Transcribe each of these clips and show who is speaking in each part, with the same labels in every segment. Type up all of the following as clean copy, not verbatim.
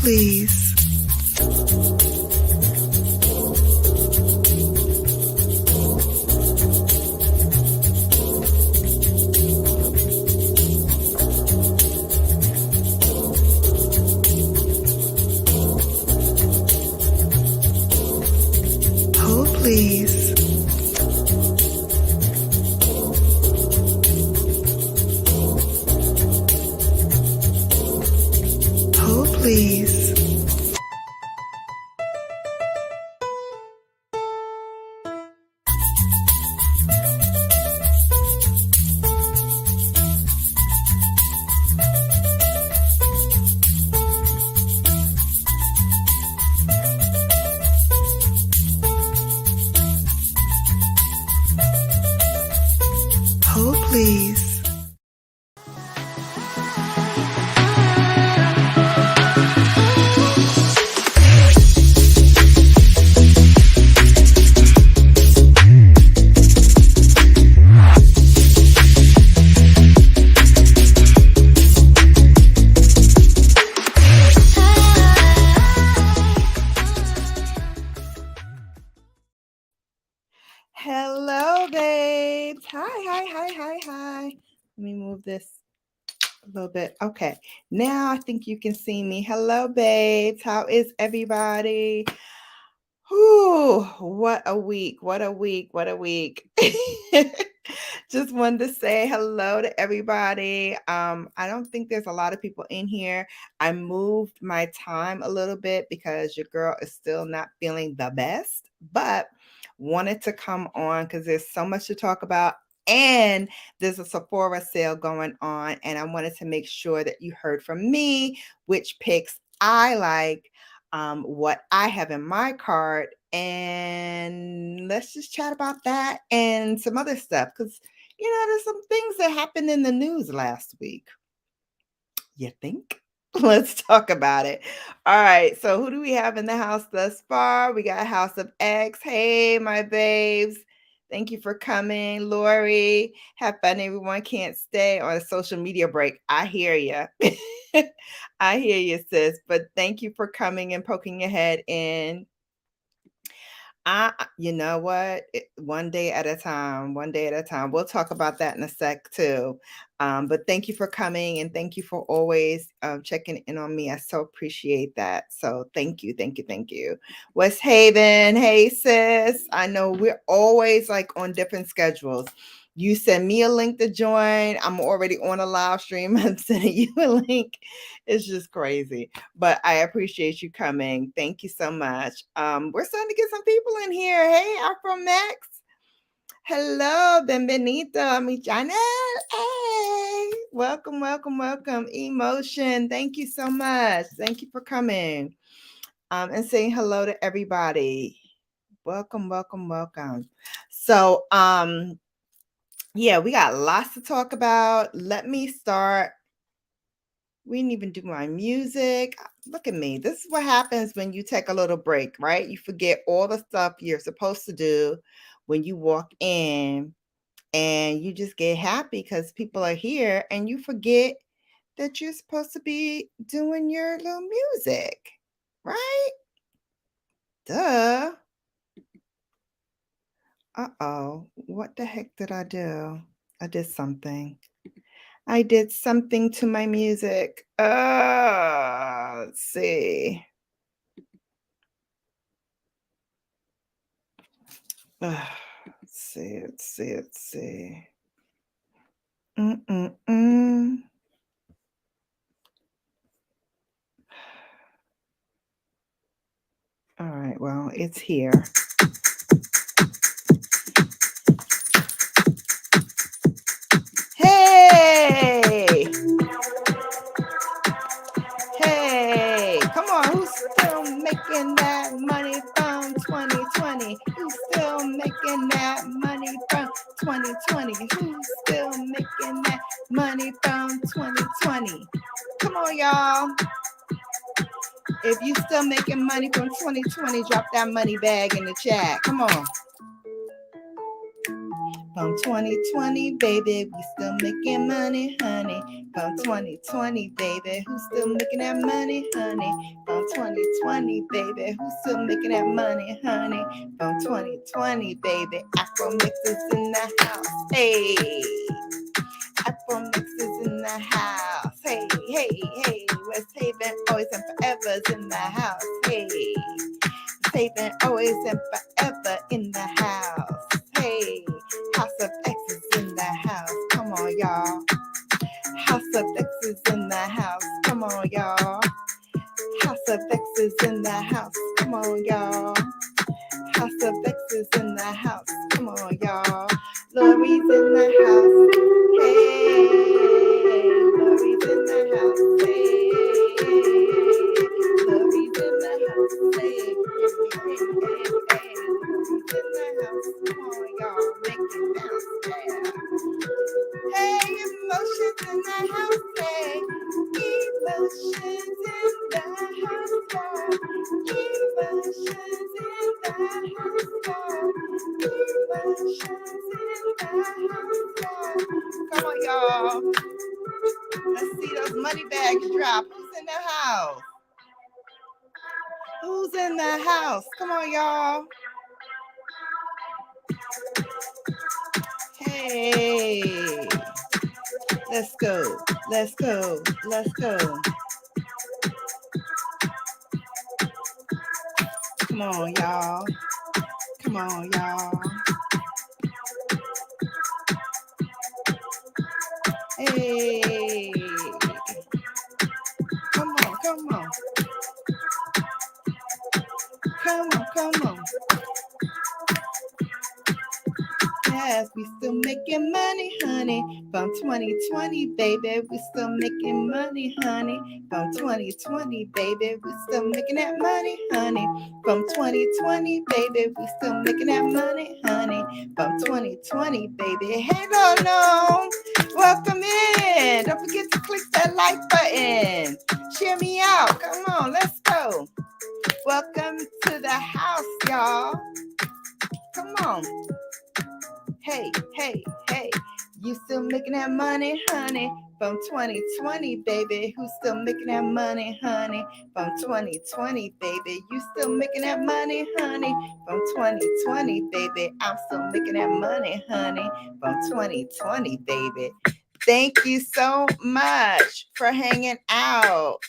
Speaker 1: please. Hold, please. Hold, please. Hold, please. Hello, babes. Hi. Let me move this a little bit. Okay. Now I think you can see me. Hello, babes. How is everybody? Whew, what a week. Just wanted to say hello to everybody. I don't think there's a lot of people in here. I moved my time a little bit because your girl is still not feeling the best, but wanted to come on because there's so much to talk about. And there's a Sephora sale going on, and I wanted to make sure that you heard from me which picks I like, what I have in my cart, and let's just chat about that and some other stuff because there's some things that happened in the news last week. You think? Let's talk about it. All right. So who do we have in the house thus far? We got House of X. Hey, my babes. Thank you for coming. Lori, have fun. Everyone can't stay on a social media break. I hear you. I hear you, sis. But thank you for coming and poking your head in. You know what? One day at a time, We'll talk about that in a sec too. But thank you for coming and thank you for always checking in on me. I so appreciate that. So thank you. West Haven, hey sis. I know we're always like on different schedules. You send me a link to join. I'm already on a live stream. I'm sending you a link. It's just crazy. But I appreciate you coming. Thank you so much. We're starting to get some people in here. Hey, Afro Max. Hello, Benvenito, mi channel. Hey, welcome. Emotion. Thank you so much. Thank you for coming. And saying hello to everybody. Welcome. So, yeah, we got lots to talk about. Let me start. We didn't even do my music. Look at me. This is what happens when you take a little break, right? You forget all the stuff you're supposed to do when you walk in, and you just get happy because people are here, and you forget that you're supposed to be doing your little music, right? Duh. Uh-oh. What the heck did I do? I did something to my music. Let's see. Let's see. All right, well, it's here. Hey! Come on, who's still making that money from 2020? Who's still making that money from 2020? Who's still making that money from 2020? Come on, y'all. If you still making money from 2020, drop that money bag in the chat. Come on. From 2020, baby, we still making money, honey. From 2020, baby, who's still making that money, honey? From 2020, baby, who's still making that money, honey? From 2020, baby, Afro mixes in the house, hey. Afro mixes in the house, hey, hey, hey. West Haven, always and forever's in the house, hey. West Haven, always and forever in the house, hey. House of X is in the house, come on, y'all. House of X is in the house, come on, y'all. House of X is in the house, come on, y'all. House of X is in the house, come on, y'all. Lori's in the house, hey. Lori's in the house, hey. Lori's in the house, hey. Hey. Lori's in the house, come on, y'all. Make it bounce, yeah. Hey, emotions in the house, hey. Emotions in the house, y'all. Emotions in the house, y'all. Emotions in the house, y'all. Come on, y'all. Let's see those money bags drop. Who's in the house? Who's in the house? Come on, y'all. Hey. Let's go. Let's go. Let's go. Come on, y'all. Come on, y'all. Hey. Come on, come on. Come on, come on. Yes, we still making money, honey. From 2020, baby, we still making money, honey. From 2020, baby, we still making that money, honey. From 2020, baby, we still making that money, honey. From 2020, baby. Hey, no. Welcome in. Don't forget to click that like button. Cheer me out. Come on, let's go. Welcome to the house, y'all. Come on. Hey, hey, hey, you still making that money, honey? From 2020, baby, who's still making that money, honey? From 2020, baby, you still making that money, honey? From 2020, baby, I'm still making that money, honey? From 2020, baby. Thank you so much for hanging out.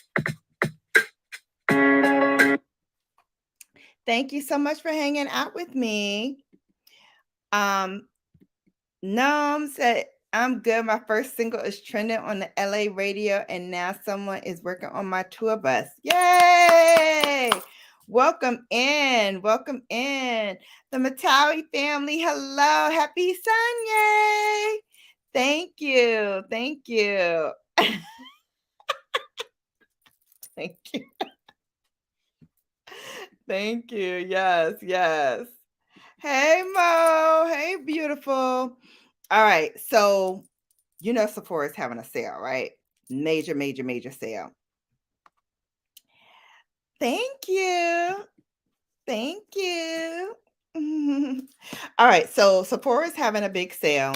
Speaker 1: Thank you so much for hanging out with me. Nom said, I'm good. My first single is trending on the LA radio, and now someone is working on my tour bus. Yay! Welcome in. Welcome in. The Matawi family. Hello. Happy Sunday. Thank you. Thank you. Thank you. Thank you. Yes, yes. Hey, Mo. Hey, beautiful. All right, so you know Sephora is having a sale, right? Major, major, major sale. Thank you. Thank you. All right, so Sephora is having a big sale,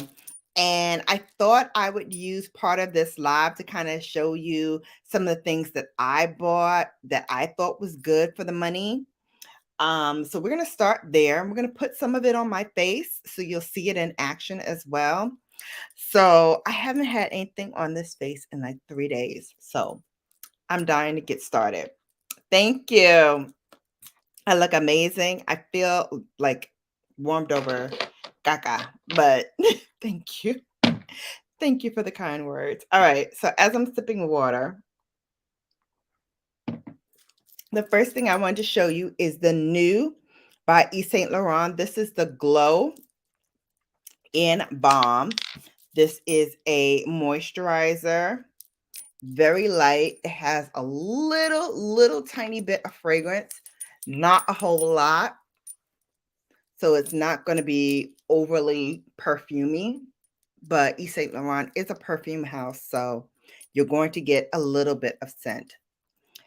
Speaker 1: and I thought I would use part of this live to kind of show you some of the things that I bought that I thought was good for the money. So we're going to start there. We're going to put some of it on my face so you'll see it in action as well. So I haven't had anything on this face in like 3 days. So I'm dying to get started. Thank you. I look amazing. I feel like warmed over gaga, but thank you. Thank you for the kind words. All right. So as I'm sipping water, the first thing I wanted to show you is the new by Yves Saint Laurent. This is the Glow in Balm. This is a moisturizer, very light. It has a little tiny bit of fragrance, not a whole lot. So it's not going to be overly perfumey, but Yves Saint Laurent is a perfume house, so you're going to get a little bit of scent.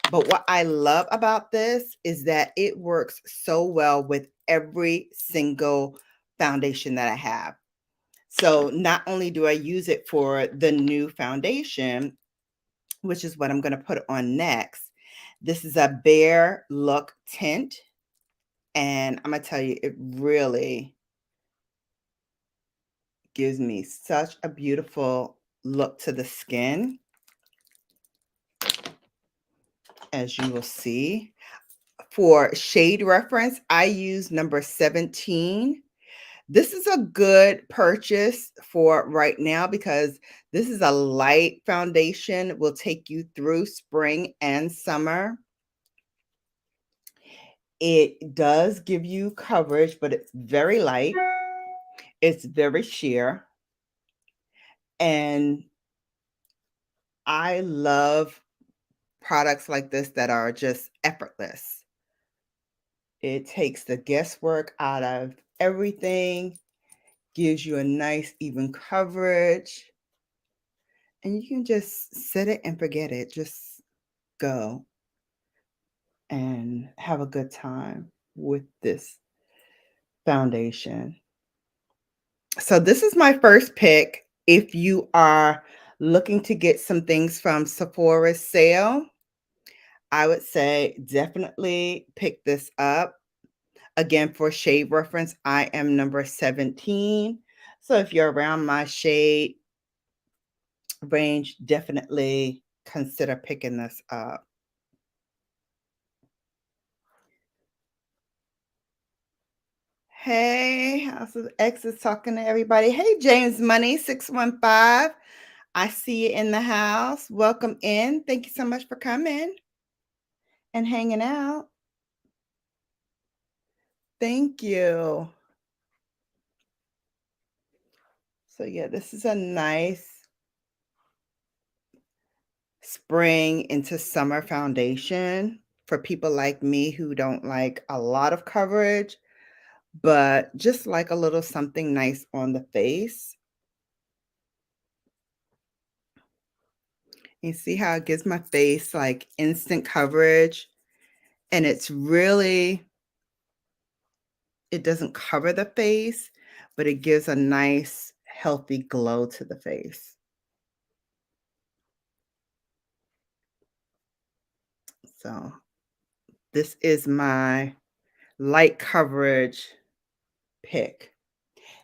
Speaker 1: But what I love about this is that it works so well with every single foundation that I have. So not only do I use it for the new foundation, which is what I'm going to put on next. This is a Bare Look tint. And I'm going to tell you, it really gives me such a beautiful look to the skin, as you will see. For shade reference, I use number 17. This is a good purchase for right now because this is a light foundation, will take you through spring and summer. It does give you coverage, but it's very light. It's very sheer. And I love products like this that are just effortless. It takes the guesswork out of everything, gives you a nice even coverage, and you can just set it and forget it. Just go and have a good time with this foundation. So this is my first pick. If you are looking to get some things from Sephora Sale, I would say definitely pick this up. Again, for shade reference, I am number 17. So if you're around my shade range, definitely consider picking this up. Hey, House of X is talking to everybody. Hey, James Money 615. I see you in the house. Welcome in. Thank you so much for coming and hanging out. Thank you. So yeah, this is a nice spring into summer foundation for people like me who don't like a lot of coverage, but just like a little something nice on the face. You see how it gives my face like instant coverage, and it doesn't cover the face, but it gives a nice healthy glow to the face. So this is my light coverage pick.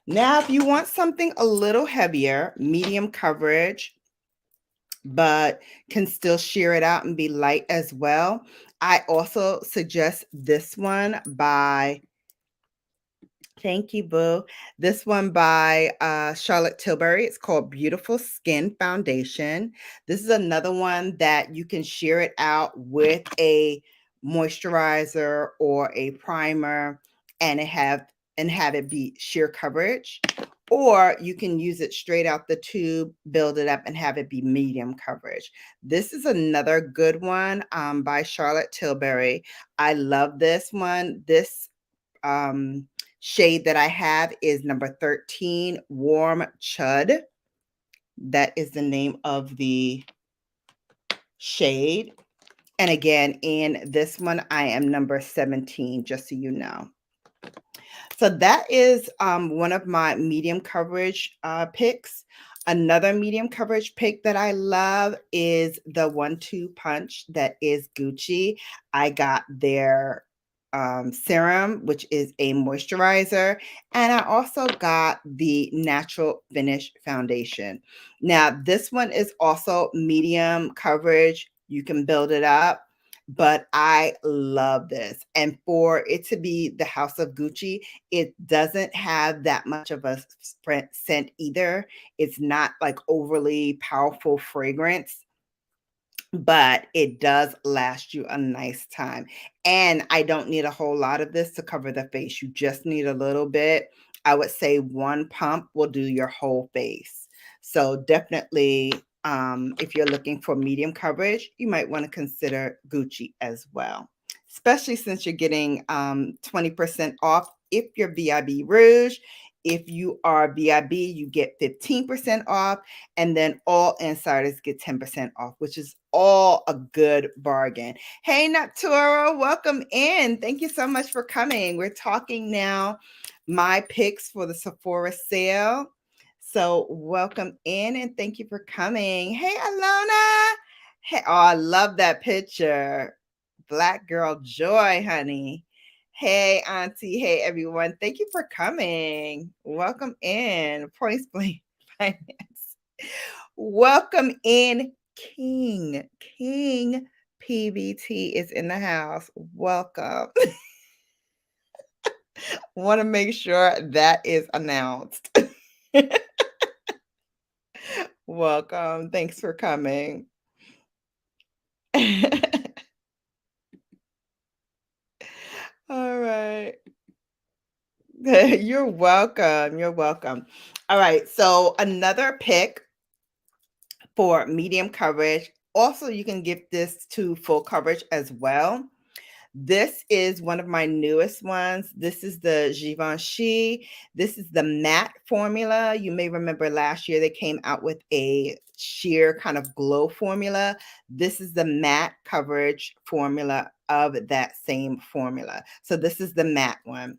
Speaker 1: Now, if you want something a little heavier, medium coverage, but can still sheer it out and be light as well, I also suggest this one by, thank you, boo. This one by Charlotte Tilbury. It's called Beautiful Skin Foundation. This is another one that you can sheer it out with a moisturizer or a primer and have it be sheer coverage. Or you can use it straight out the tube, build it up, and have it be medium coverage. This is another good one by Charlotte Tilbury. I love this one. This shade that I have is number 13, Warm Chud. That is the name of the shade. And again, in this one, I am number 17, just so you know. So that is one of my medium coverage picks. Another medium coverage pick that I love is the 1-2 punch that is Gucci. I got their serum, which is a moisturizer, and I also got the Natural Finish foundation. Now, this one is also medium coverage. You can build it up, but I love this. And for it to be the House of Gucci, it doesn't have that much of a scent either. It's not like overly powerful fragrance, but it does last you a nice time. And I don't need a whole lot of this to cover the face. You just need a little bit. I would say one pump will do your whole face. So definitely, if you're looking for medium coverage, you might want to consider Gucci as well, especially since you're getting 20% off if you're VIB Rouge. If you are VIB, you get 15% off, and then all insiders get 10% off, which is all a good bargain. Hey, Natura, welcome in. Thank you so much for coming. We're talking now my picks for the Sephora sale. So welcome in and thank you for coming. Hey, Alona. Hey, oh, I love that picture. Black girl joy, honey. Hey, Auntie. Hey, everyone. Thank you for coming. Welcome in. Points Blank Finance. Welcome in, King. King PBT is in the house. Welcome. Want to make sure that is announced. Welcome. Thanks for coming. All right. You're welcome. You're welcome. All right. So another pick for medium coverage. Also, you can give this to full coverage as well. This is one of my newest ones. This is the Givenchy. This is the matte formula. You may remember last year they came out with a sheer kind of glow formula. This is the matte coverage formula of that same formula. So this is the matte one.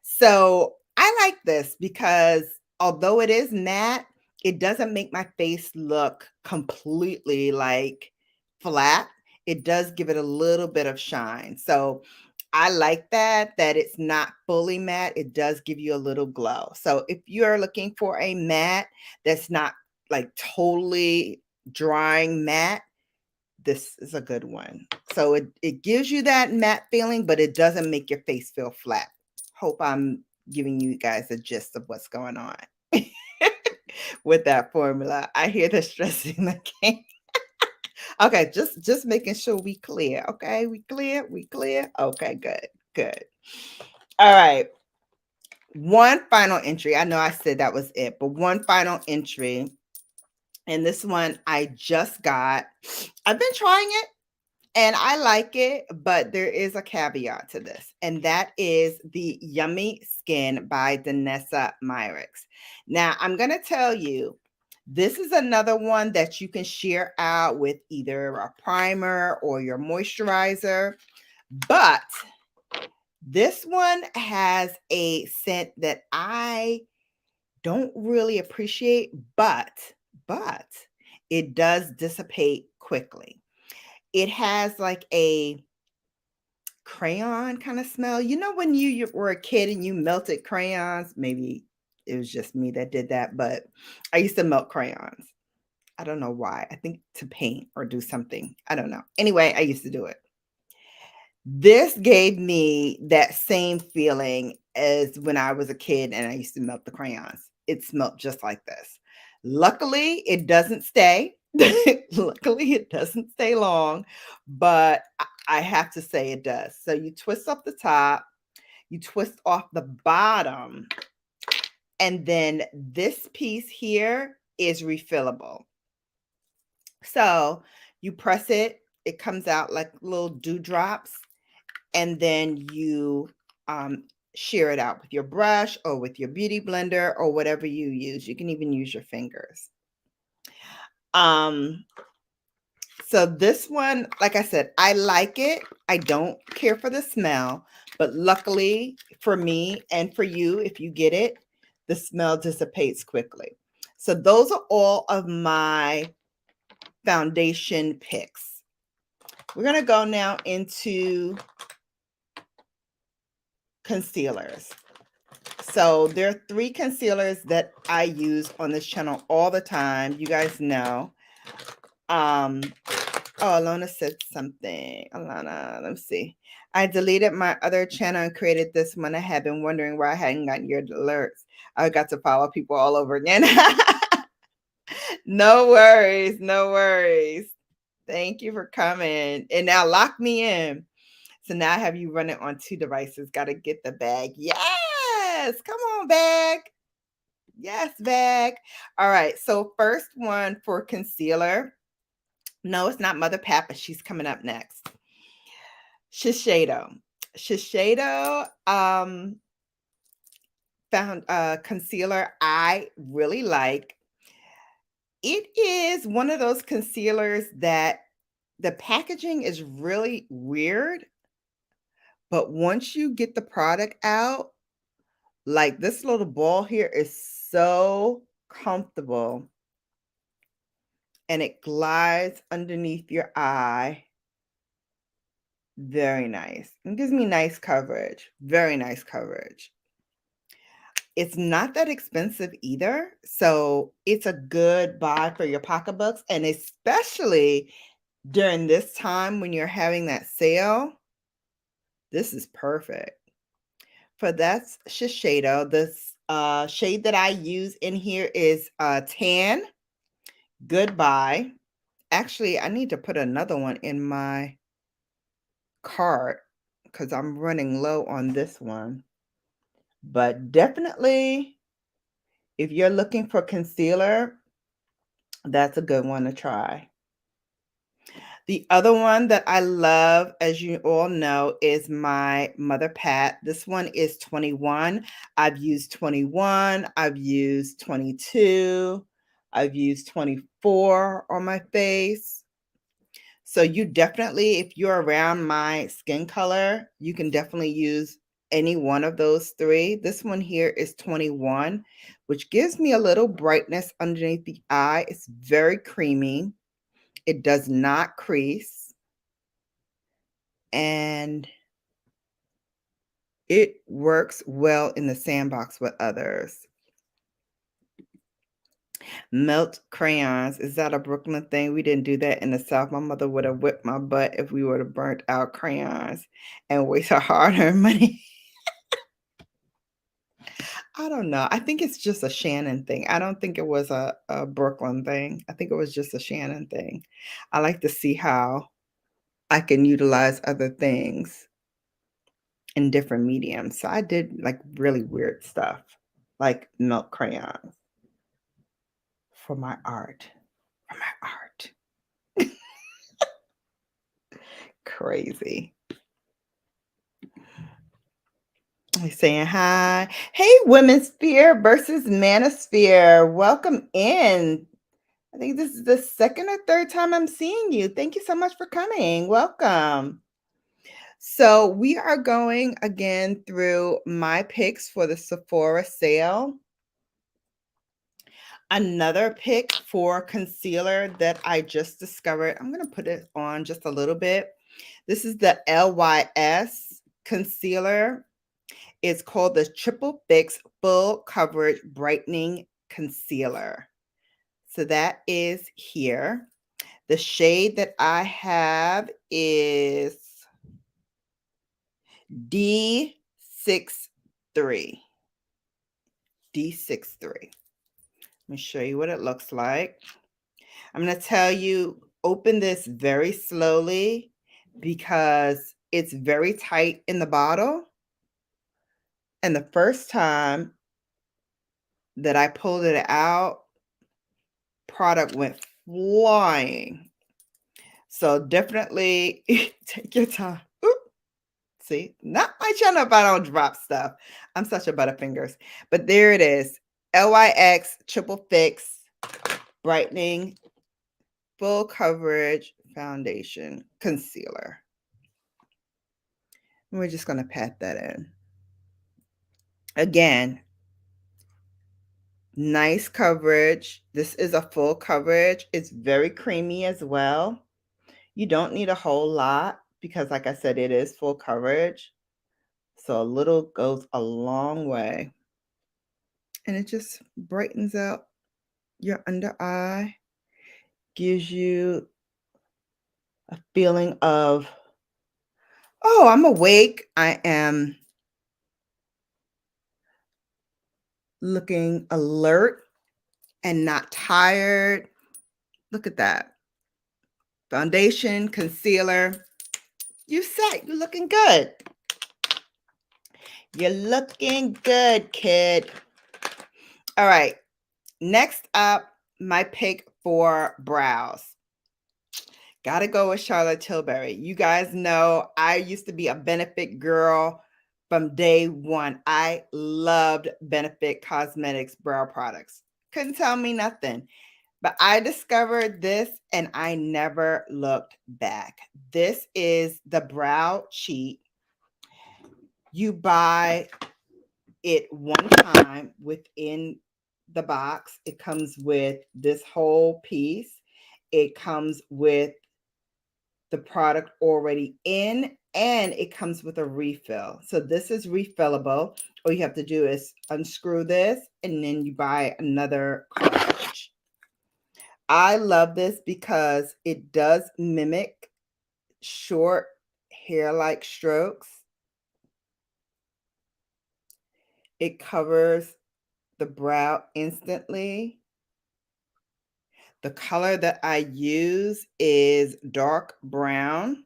Speaker 1: So I like this because although it is matte, it doesn't make my face look completely like flat. It does give it a little bit of shine. So I like that it's not fully matte. It does give you a little glow. So if you're looking for a matte that's not like totally drying matte, this is a good one. So it gives you that matte feeling, but it doesn't make your face feel flat. Hope I'm giving you guys a gist of what's going on with that formula. I hear the stressing the game. Okay, just making sure we clear. Okay, we clear, we clear. Okay, good, good. All right. One final entry. I know I said that was it, but one final entry. And this one I just got. I've been trying it. And I like it, but there is a caveat to this, and that is the Yummy Skin by Danessa Myricks. Now, I'm going to tell you, this is another one that you can sheer out with either a primer or your moisturizer, but this one has a scent that I don't really appreciate, but it does dissipate quickly. It has like a crayon kind of smell. You know, when you were a kid and you melted crayons, maybe it was just me that did that, but I used to melt crayons. I don't know why. I think to paint or do something. I don't know. Anyway, I used to do it. This gave me that same feeling as when I was a kid and I used to melt the crayons. It smelled just like this. Luckily, it doesn't stay. Luckily, it doesn't stay long, but I have to say it does. So you twist off the top, you twist off the bottom, and then this piece here is refillable. So you press it, it comes out like little dewdrops, and then you shear it out with your brush or with your beauty blender or whatever you use. You can even use your fingers. So this one, like I said, I like it. I don't care for the smell, but luckily for me and for you, if you get it, the smell dissipates quickly. So those are all of my foundation picks. We're going to go now into concealers. So there are 3 concealers that I use on this channel all the time. You guys know. Oh, Alona said something. Alana, let me see. I deleted my other channel and created this one. I had been wondering why I hadn't gotten your alerts. I got to follow people all over again. No worries. No worries. Thank you for coming. And now lock me in. So now I have you running on 2 devices. Got to get the bag. Yes. Come on, bag. Yes, bag. All right. So first one for concealer. No, it's not Mother Papa. She's coming up next. Shiseido. Shiseido found a concealer I really like. It is one of those concealers that the packaging is really weird, but once you get the product out, like this little ball here is so comfortable, and it glides underneath your eye. Very nice. It gives me nice coverage. Very nice coverage. It's not that expensive either. So it's a good buy for your pocketbooks. And especially during this time when you're having that sale, this is perfect. For that's Shiseido. This shade that I use in here is Tan. Goodbye. Actually, I need to put another one in my cart because I'm running low on this one. But definitely, if you're looking for concealer, that's a good one to try. The other one that I love, as you all know, is my Mother Pat. This one is 21. I've used 21. I've used 22. I've used 24 on my face. So you definitely, if you're around my skin color, you can definitely use any one of those three. This one here is 21, which gives me a little brightness underneath the eye. It's very creamy. It does not crease. And it works well in the sandbox with others. Melt crayons. Is that a Brooklyn thing? We didn't do that in the South. My mother would have whipped my butt if we would have burnt out crayons and wasted hard-earned money. I don't know. I think it's just a Shannon thing. I don't think it was a Brooklyn thing. I think it was just a Shannon thing. I like to see how I can utilize other things in different mediums. So I did like really weird stuff, like melt crayons for my art. For my art. Crazy. He's saying hi. Hey, Women's Sphere versus Manosphere. Welcome in. I think this is the second or third time I'm seeing you. Thank you so much for coming. Welcome. So we are going again through my picks for the Sephora sale. Another pick for concealer that I just discovered. I'm going to put it on just a little bit. This is the LYS concealer. It's called the Triple Fix Full Coverage Brightening Concealer. So that is here. The shade that I have is D63. D63. Let me show you what it looks like. I'm going to tell you, open this very slowly because it's very tight in the bottle. And the first time that I pulled it out, product went flying. So definitely take your time. Oop. See, not my channel if I don't drop stuff. I'm such a butterfingers. But there it is. LYX Triple Fix Brightening Full Coverage Foundation Concealer. And we're just going to pat that in. Again, nice coverage. This is a full coverage. It's very creamy as well. You don't need a whole lot because, like I said, it is full coverage. So a little goes a long way. And it just brightens out your under eye, gives you a feeling of, oh, I'm awake. I am looking alert and not tired. Look at that. Foundation, concealer. You set. You're looking good. You're looking good, kid. All right. Next up, my pick for brows. Gotta go with Charlotte Tilbury. You guys know I used to be a Benefit girl from day one. I loved Benefit Cosmetics brow products. Couldn't tell me nothing. But I discovered this and I never looked back. This is the Brow Cheat. You buy it one time within the box. It comes with this whole piece. It comes with the product already in, and it comes with a refill. So this is refillable. All you have to do is unscrew this, and then you buy another cartridge. I love this because it does mimic short hair-like strokes. It covers the brow instantly. The color that I use is dark brown.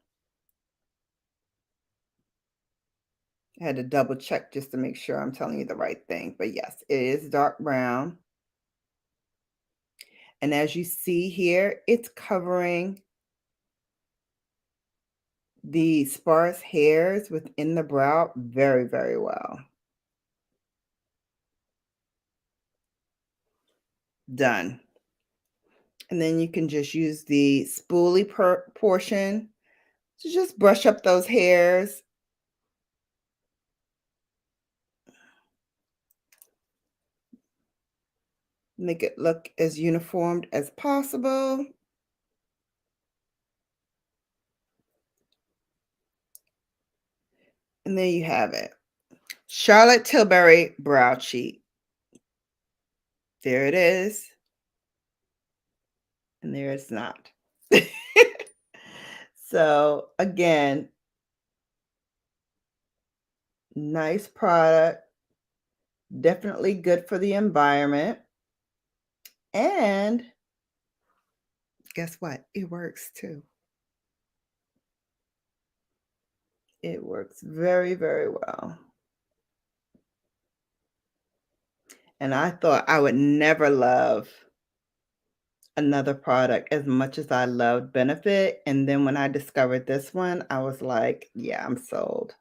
Speaker 1: I had to double check just to make sure I'm telling you the right thing. But yes, it is dark brown. And as you see here, it's covering the sparse hairs within the brow very, very well. Done. And then you can just use the spoolie portion to just brush up those hairs. Make it look as uniformed as possible. And there you have it. Charlotte Tilbury Brow Cheat. There it is. And there it's not. So again, nice product. Definitely good for the environment. And guess what? It works too. It works very, very well. And I thought I would never love another product as much as I loved Benefit. And then when I discovered this one, I was like, yeah, I'm sold.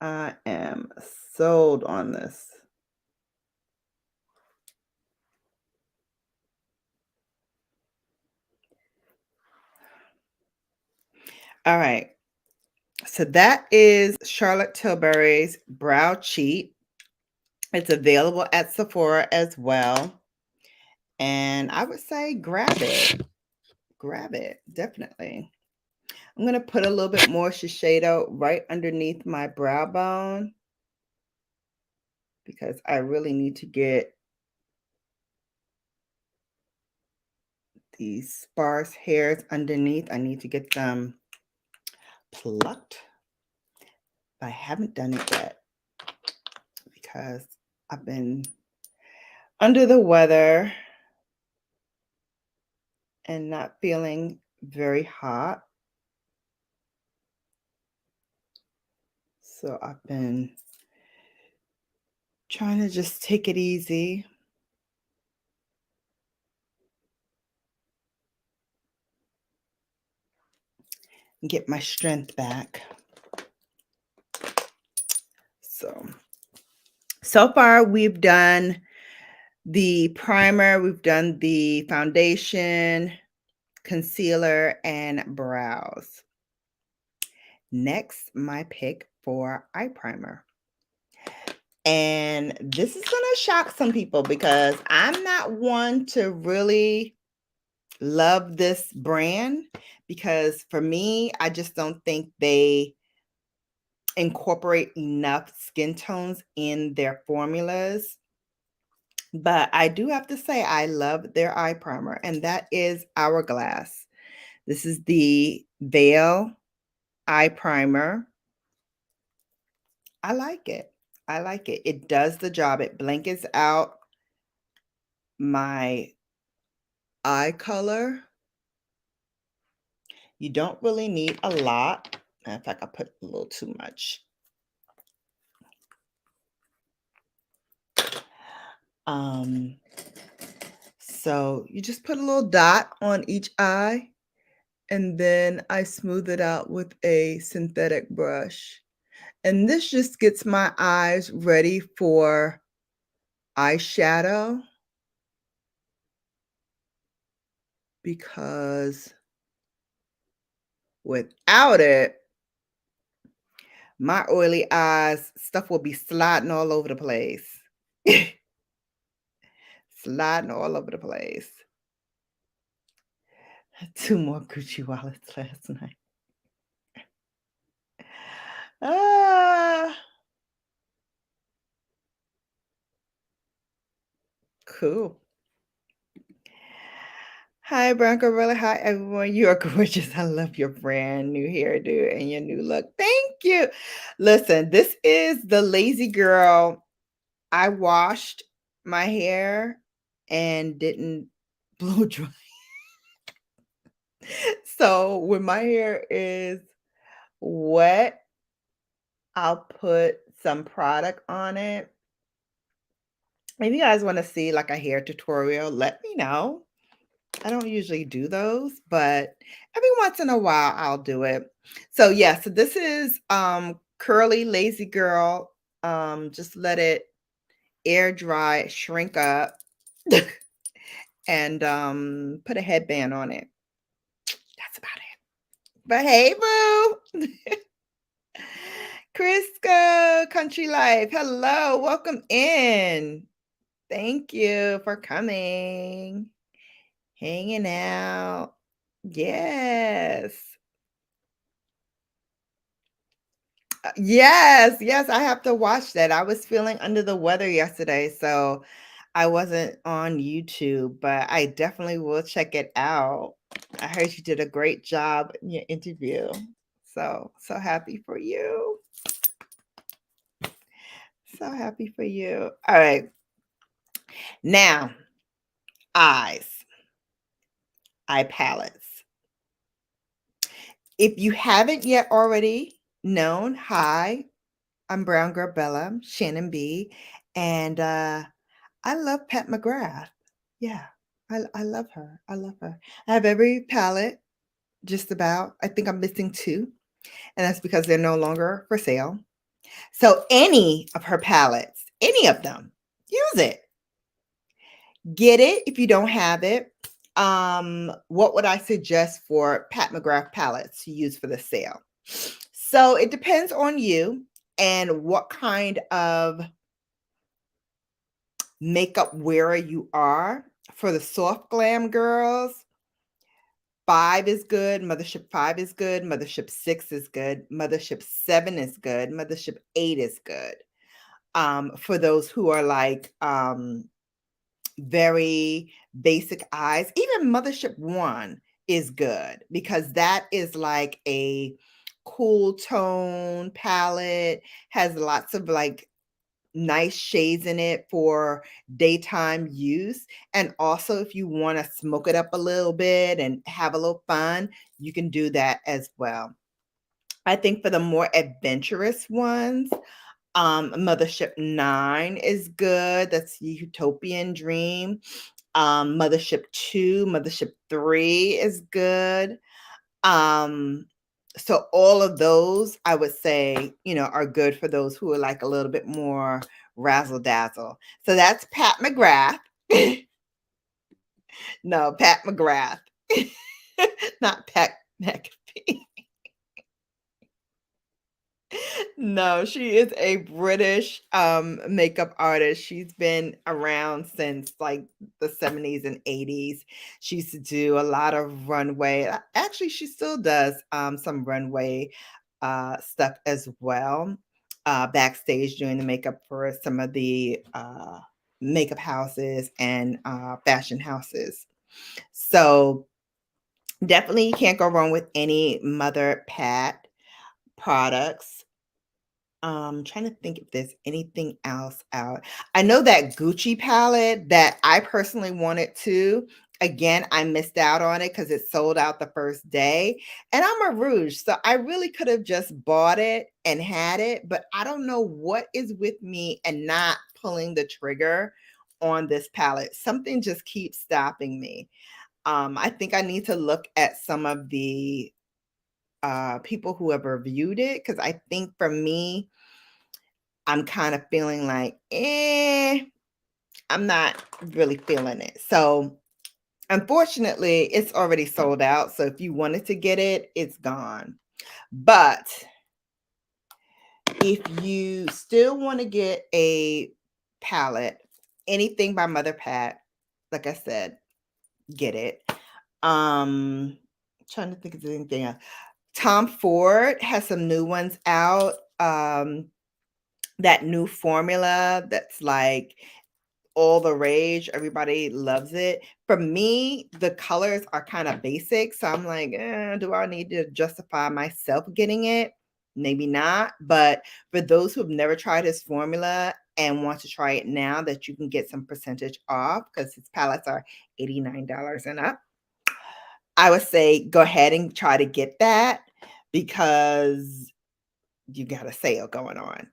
Speaker 1: I am sold on this. All right. So that is Charlotte Tilbury's Brow Cheat. It's available at Sephora as well. And I would say grab it. Grab it, definitely. I'm going to put a little bit more Shiseido right underneath my brow bone because I really need to get these sparse hairs underneath. I need to get them plucked. I haven't done it yet because I've been under the weather and not feeling very hot. So I've been trying to just take it easy. And get my strength back. So far we've done the primer, we've done the foundation, concealer, and brows. Next, my pick for eye primer. And this is going to shock some people because I'm not one to really love this brand because for me, I just don't think they incorporate enough skin tones in their formulas. But I do have to say I love their eye primer, and that is Hourglass. This is the Veil eye primer. I like it. I like it. It does the job. It blankets out my eye color. You don't really need a lot. In fact, I put a little too much. So you just put a little dot on each eye, and then I smooth it out with a synthetic brush. And this just gets my eyes ready for eyeshadow because without it, My oily eyes, stuff will be sliding all over the place. Sliding all over the place. 2 more Gucci wallets last night. Ah, cool. Hi, Brown Gorilla. Hi, everyone. You are gorgeous. I love your brand new hairdo and your new look. Thank you. Listen, this is the lazy girl. I washed my hair and didn't blow dry. So when my hair is wet, I'll put some product on it. If you guys want to see like a hair tutorial, let me know. I don't usually do those, but every once in a while I'll do it. So yeah, so this is curly lazy girl. Just let it air dry, shrink up, and put a headband on it. That's about it. But hey, boo. Crisco, Country Life. Hello, welcome in. Thank you for coming, hanging out. Yes. Yes, yes, I have to watch that. I was feeling under the weather yesterday, so I wasn't on YouTube, but I definitely will check it out. I heard you did a great job in your interview. So happy for you. So happy for you. All right. Now, eyes, eye palettes. If you haven't yet already known, hi, I'm Brown Girl Bella, Shannon B, and I love Pat McGrath. Yeah, I love her. I love her. I have every palette, just about. I think I'm missing 2, and that's because they're no longer for sale. So any of her palettes, any of them, use it. Get it if you don't have it. What would I suggest for Pat McGrath palettes to use for the sale? So it depends on you and what kind of makeup wearer you are. For the soft glam girls, 5 is good, Mothership 5 is good, Mothership 6 is good, Mothership 7 is good, Mothership 8 is good. For those who are like very basic eyes, even Mothership 1 is good because that is like a cool tone palette, has lots of like nice shades in it for daytime use. And also, if you want to smoke it up a little bit and have a little fun, you can do that as well. I think for the more adventurous ones, Mothership 9 is good. That's Utopian Dream. Mothership 2, Mothership 3 is good. So all of those, I would say, are good for those who are like a little bit more razzle dazzle. So that's Pat McGrath. No, Pat McGrath, not Pat McAfee. No, she is a British makeup artist. She's been around since like the 70s and 80s. She used to do a lot of runway. Actually, she still does some runway stuff as well. Backstage doing the makeup for some of the makeup houses and fashion houses. So definitely you can't go wrong with any Mother Pat products. Trying to think if there's anything else out. I know that Gucci palette that I personally wanted to. Again, I missed out on it because it sold out the first day. And I'm a rouge, so I really could have just bought it and had it, but I don't know what is with me and not pulling the trigger on this palette. Something just keeps stopping me. I think I need to look at some of the people who have reviewed it because I think for me, I'm kind of feeling like, I'm not really feeling it. So unfortunately, it's already sold out. So if you wanted to get it, it's gone. But If you still want to get a palette, anything by Mother Pat, like I said, get it. Trying to think of anything else. Tom Ford has some new ones out. That new formula that's like all the rage. Everybody loves it. For me, the colors are kind of basic. So I'm like, do I need to justify myself getting it? Maybe not. But for those who have never tried his formula and want to try it now, that you can get some percentage off because his palettes are $89 and up, I would say go ahead and try to get that because you got a sale going on.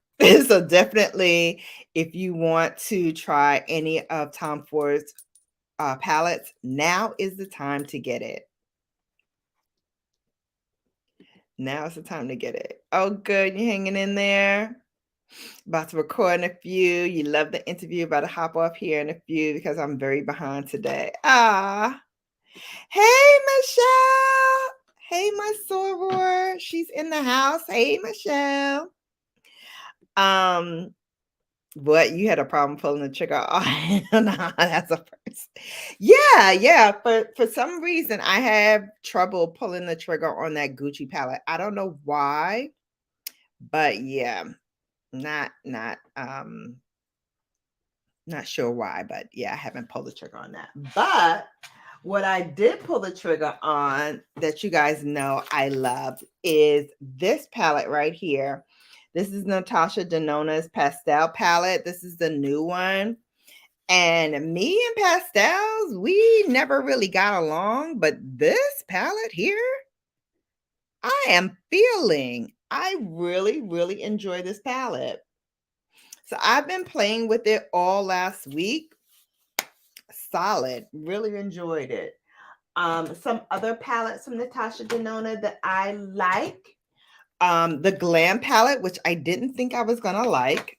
Speaker 1: So definitely, if you want to try any of Tom Ford's palettes, now is the time to get it. Now is the time to get it. Oh, good. You hanging in there? About to record in a few. You love the interview. About to hop off here in a few because I'm very behind today. Ah. Hey, Michelle. Hey, my soror. She's in the house. Hey, Michelle. What, you had a problem pulling the trigger? Oh, no, that's a first. Yeah. For some reason, I have trouble pulling the trigger on that Gucci palette. I don't know why, but yeah, not sure why, but yeah, I haven't pulled the trigger on that. But what I did pull the trigger on that you guys know I love is this palette right here. This is Natasha Denona's Pastel palette. This is the new one. And me and pastels, we never really got along, but this palette here, I am feeling. I really, really enjoy this palette. So I've been playing with it all last week. Solid. Really enjoyed it. Some other palettes from Natasha Denona that I like. The Glam Palette, which I didn't think I was gonna like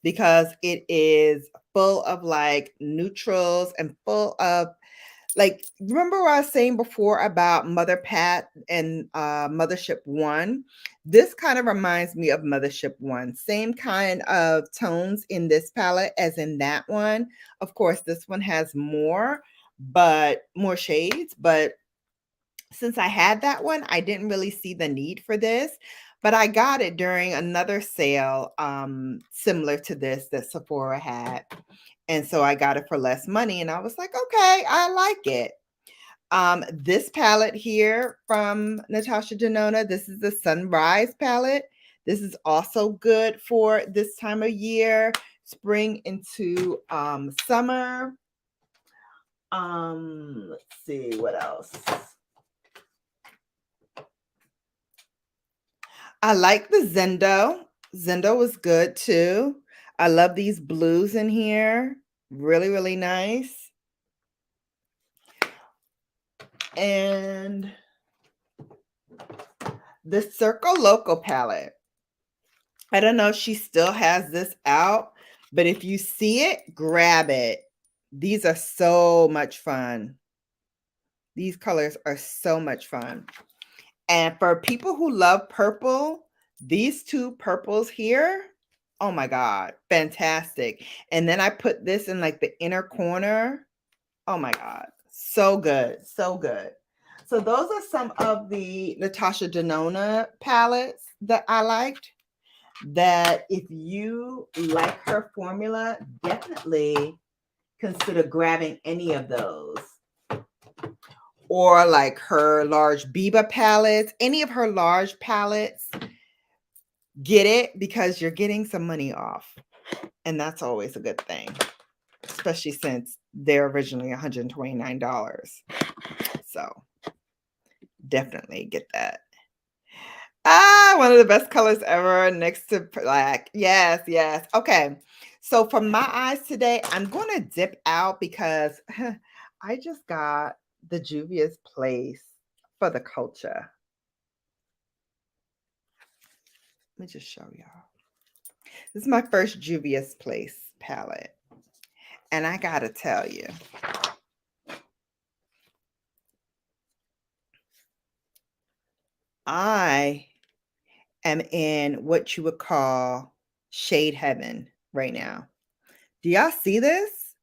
Speaker 1: because it is full of like neutrals and full of like, remember what I was saying before about Mother Pat and Mothership One? This kind of reminds me of Mothership One. Same kind of tones in this palette as in that one. Of course, this one has more shades, but since I had that one, I didn't really see the need for this. But I got it during another sale similar to this that Sephora had. And so I got it for less money. And I was like, okay, I like it. This palette here from Natasha Denona, this is the Sunrise palette. This is also good for this time of year, spring into summer. Let's see what else. I like the Zendo. Zendo was good too. I love these blues in here. Really, really nice. And the Circo Loco palette. I don't know if she still has this out, but if you see it, grab it. These are so much fun. These colors are so much fun. And for people who love purple, these two purples here, oh my God, fantastic. And then I put this in like the inner corner. Oh my God, so good, so good. So those are some of the Natasha Denona palettes that I liked. That if you like her formula, definitely consider grabbing any of those. Or like her large Biba palettes, any of her large palettes, get it because you're getting some money off. And that's always a good thing, especially since they're originally $129. So definitely get that. One of the best colors ever next to black. Yes. Okay. So for my eyes today, I'm going to dip out because I just got the Juvia's Place for the culture. Let me just show y'all. This is my first Juvia's Place palette. And I got to tell you, I am in what you would call shade heaven right now. Do y'all see this?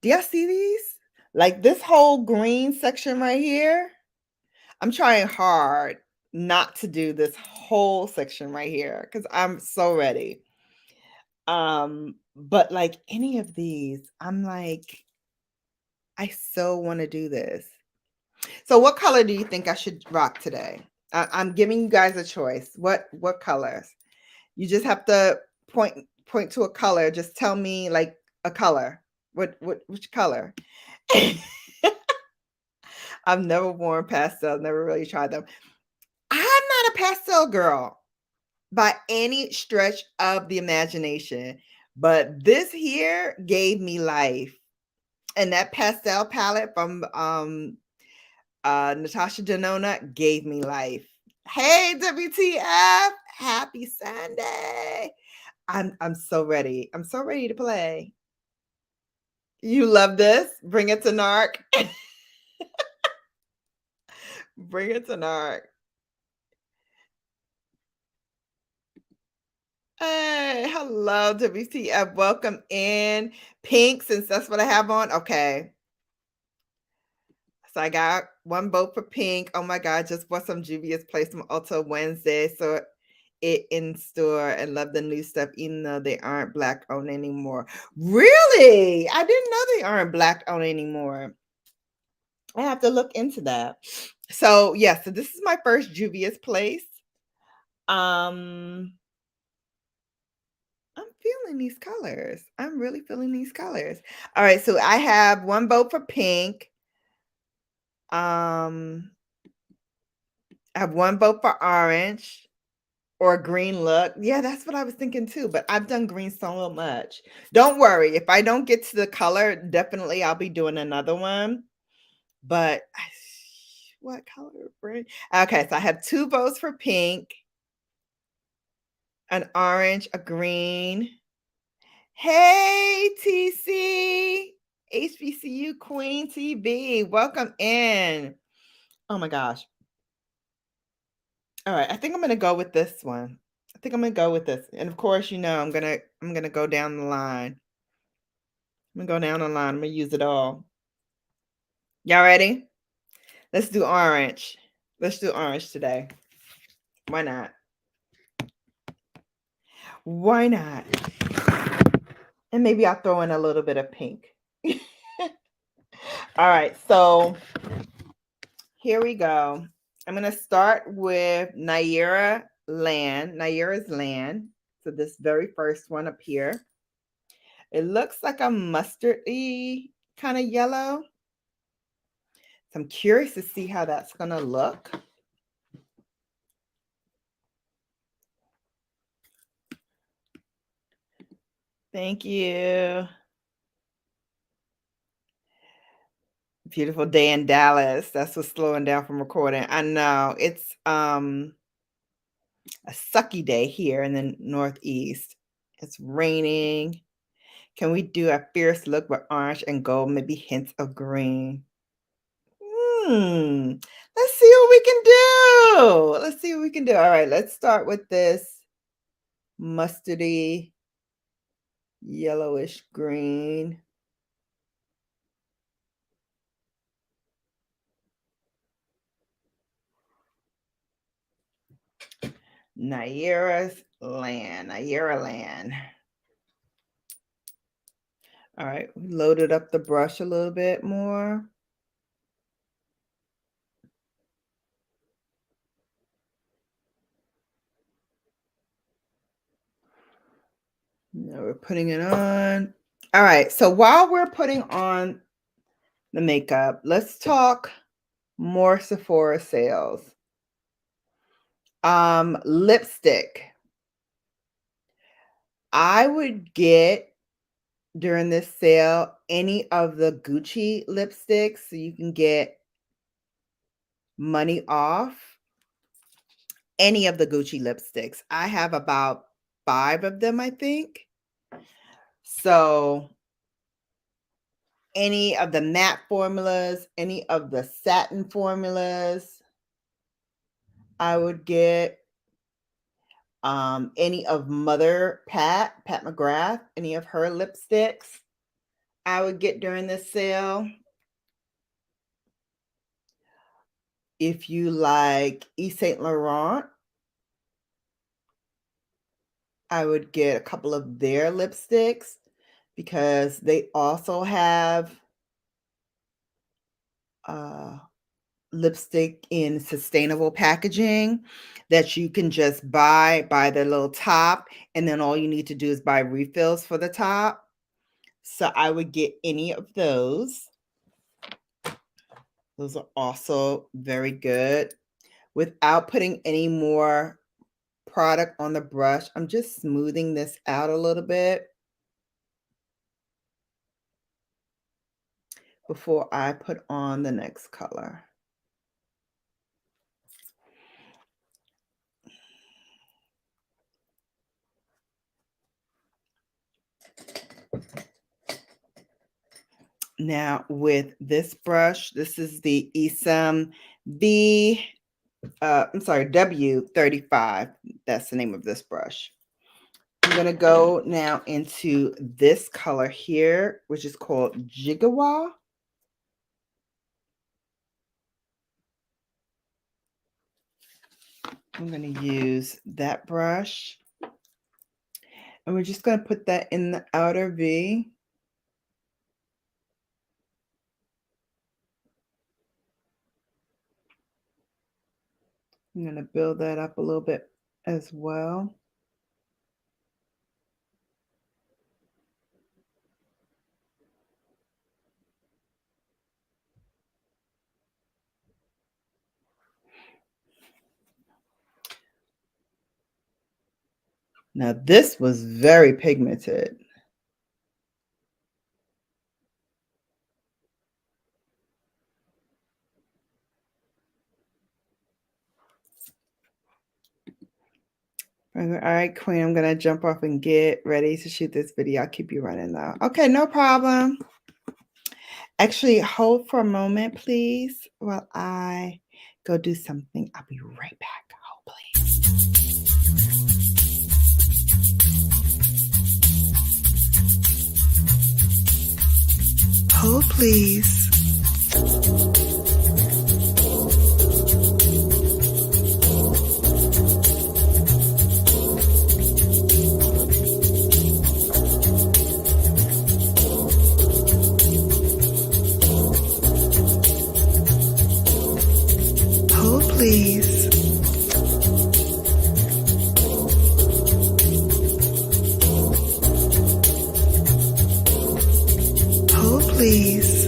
Speaker 1: Do y'all see these? Like this whole green section right here. I'm trying hard not to do this whole section right here because I'm so ready. But like any of these, I'm like, I so want to do this. So what color do you think I should rock today? I'm giving you guys a choice. What colors? You just have to point to a color. Just tell me like a color. Which color? I've never worn pastel, never really tried them. I'm not a pastel girl by any stretch of the imagination, but this here gave me life. And that pastel palette from Natasha Denona gave me life. Hey, WTF! Happy Sunday. I'm so ready. I'm so ready to play. You love this? Bring it to Narc. Bring it to Narc. Hey, hello, WTF. Welcome in. Pink, since that's what I have on. Okay. So I got one vote for pink. Oh my God, just bought some Juvia's Place from Ulta Wednesday. So it in store and love the new stuff, even though they aren't black owned anymore. Really? I didn't know they aren't black owned anymore. I have to look into that. So yeah, so this is my first Juvia's Place. I'm feeling these colors. I'm really feeling these colors. All right, so I have one vote for pink. I have one vote for orange or green look. Yeah, that's what I was thinking too, but I've done green so much. Don't worry. If I don't get to the color, definitely I'll be doing another one. But what color? Okay, so I have 2 votes for pink, an orange, a green. Hey, TC, HBCU Queen TV, welcome in. Oh my gosh. All right, I think I'm gonna go with this one. I think I'm gonna go with this. And of course, you know, I'm gonna go down the line. I'm gonna go down the line. I'm gonna use it all. Y'all ready? Let's do orange. Let's do orange today. Why not? Why not? And maybe I'll throw in a little bit of pink. All right, so here we go. I'm going to start with Naira's Land. So this very first one up here. It looks like a mustardy kind of yellow. So I'm curious to see how that's going to look. Thank you. Beautiful day in Dallas. That's what's slowing down from recording. I know. It's a sucky day here in the Northeast. It's raining. Can we do a fierce look with orange and gold, maybe hints of green? Let's see what we can do. Let's see what we can do. All right, let's start with this mustardy, yellowish green. Naira's Land. Naira Land. All right, we loaded up the brush a little bit more. Now we're putting it on. All right, so while we're putting on the makeup, let's talk more Sephora sales. Lipstick. I would get during this sale any of the Gucci lipsticks so you can get money off. Any of the Gucci lipsticks. I have about 5 of them, I think. So any of the matte formulas, any of the satin formulas, I would get. Any of Pat McGrath, any of her lipsticks I would get during this sale. If you like Yves Saint Laurent, I would get a couple of their lipsticks because they also have lipstick in sustainable packaging that you can just buy the little top, and then all you need to do is buy refills for the top. So I would get any of those. Those are also very good. Without putting any more product on the brush, I'm just smoothing this out a little bit before I put on the next color. Now with this brush, this is the Esam W35. That's the name of this brush. I'm going to go now into this color here, which is called Jigawa. I'm going to use that brush. And we're just going to put that in the outer V. I'm going to build that up a little bit as well. Now this was very pigmented. All right, Queen, I'm going to jump off and get ready to shoot this video. I'll keep you running though. Okay, no problem. Actually, hold for a moment, please, while I go do something. I'll be right back. Hold, please. Hold, please. Please. Hold, please.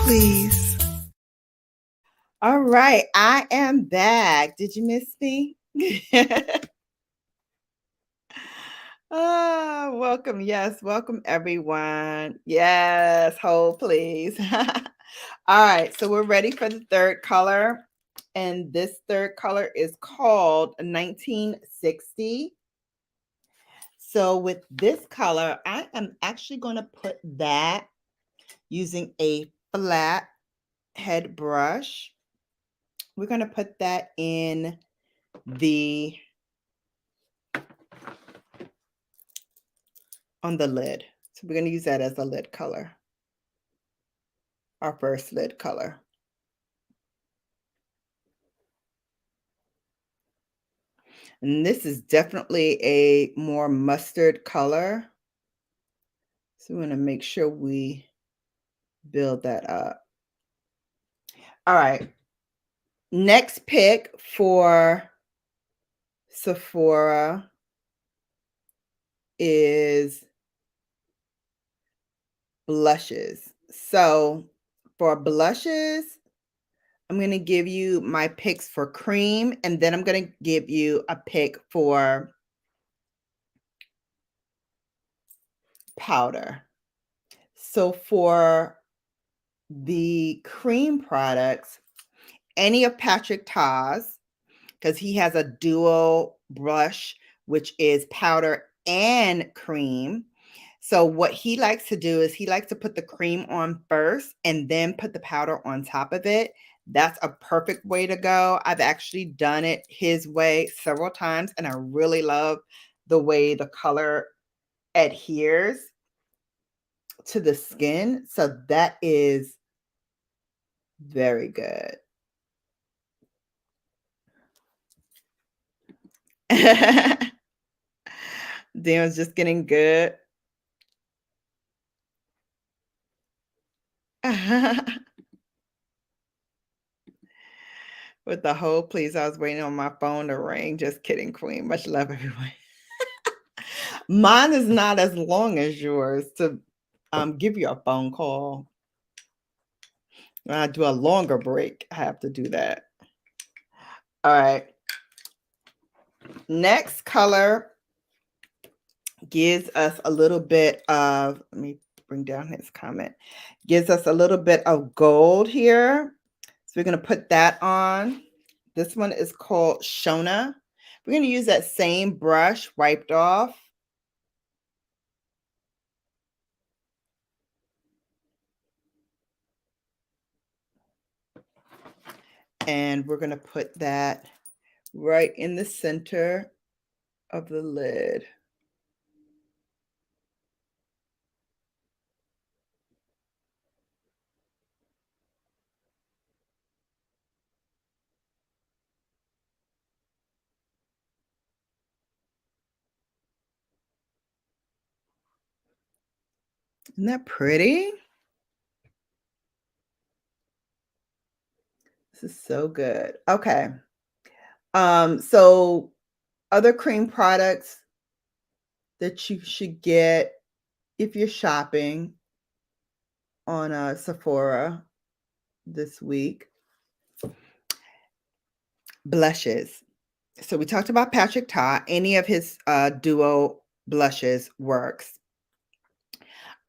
Speaker 1: Please. All right, I am back. Did you miss me? Welcome. Yes, welcome everyone. Yes, hold please. All right, so we're ready for the third color. And this third color is called 1960. So with this color, I am actually going to put that using a flat head brush. We're going to put that in on the lid. So we're going to use that as a lid color, our first lid color. And this is definitely a more mustard color. So we're going to make sure we build that up. All right. Next pick for Sephora is blushes. So for blushes, I'm going to give you my picks for cream, and then I'm going to give you a pick for powder. So for the cream products, any of Patrick Ta's, because he has a dual brush, which is powder and cream. So what he likes to do is he likes to put the cream on first and then put the powder on top of it. That's a perfect way to go. I've actually done it his way several times, and I really love the way the color adheres to the skin. So that is very good. Dion's just getting good. With the whole please, I was waiting on my phone to ring. Just kidding, Queen. Much love, everyone. Mine is not as long as yours to give you a phone call. When I do a longer break, I have to do that. All right. Next color gives us a little bit of, let me bring down his comment, gives us a little bit of gold here. So we're going to put that on. This one is called Shona. We're going to use that same brush wiped off. And we're going to put that right in the center of the lid. Isn't that pretty? This is so good. Okay. So other cream products that you should get if you're shopping on Sephora this week. Blushes. So we talked about Patrick Ta. Any of his duo blushes works.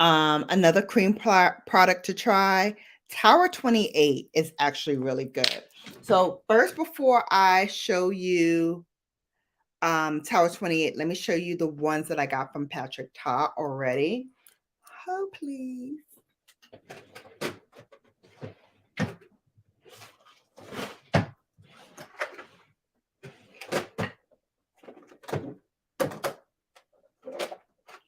Speaker 1: Another cream product to try, Tower 28 is actually really good. So first, before I show you Tower 28, let me show you the ones that I got from Patrick Ta already. Oh, please.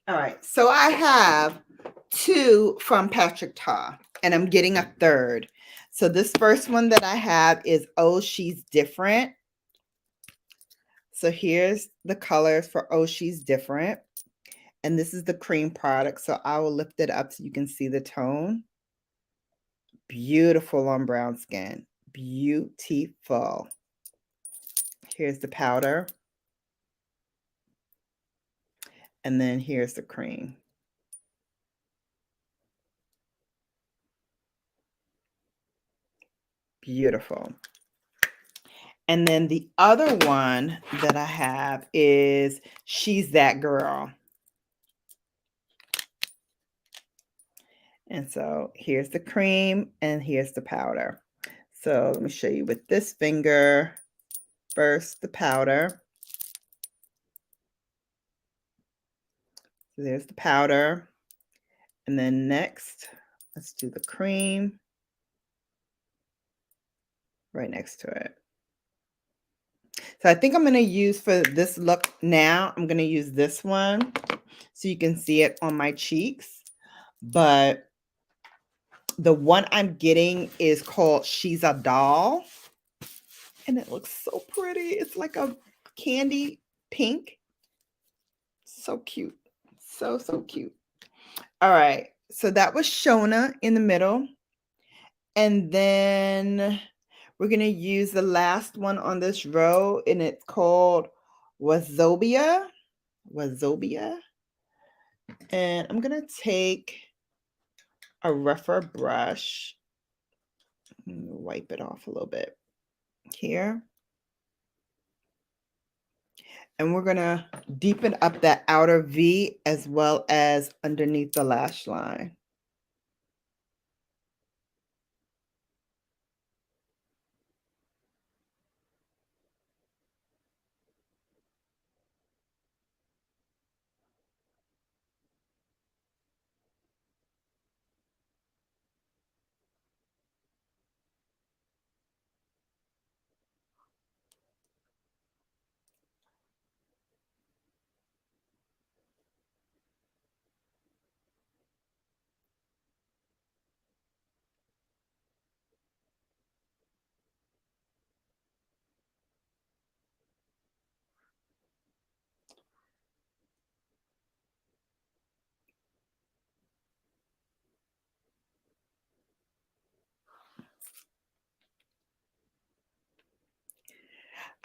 Speaker 1: All right, so I have two from Patrick Ta, and I'm getting a third. So this first one that I have is Oh, She's Different. So here's the colors for Oh, She's Different. And this is the cream product. So I will lift it up so you can see the tone. Beautiful on brown skin. Beautiful. Here's the powder. And then here's the cream. Beautiful. And then the other one that I have is She's That Girl. And so here's the cream and here's the powder. So let me show you with this finger. First, the powder. So there's the powder. And then next, let's do the cream right next to it. So I think I'm going to use for this look now, I'm going to use this one so you can see it on my cheeks. But the one I'm getting is called She's a Doll. And it looks so pretty. It's like a candy pink. So cute. So, so cute. All right. So that was Shona in the middle. And then we're going to use the last one on this row, and it's called Wazobia. Wazobia. And I'm going to take a rougher brush. Wipe it off a little bit here. And we're going to deepen up that outer V as well as underneath the lash line.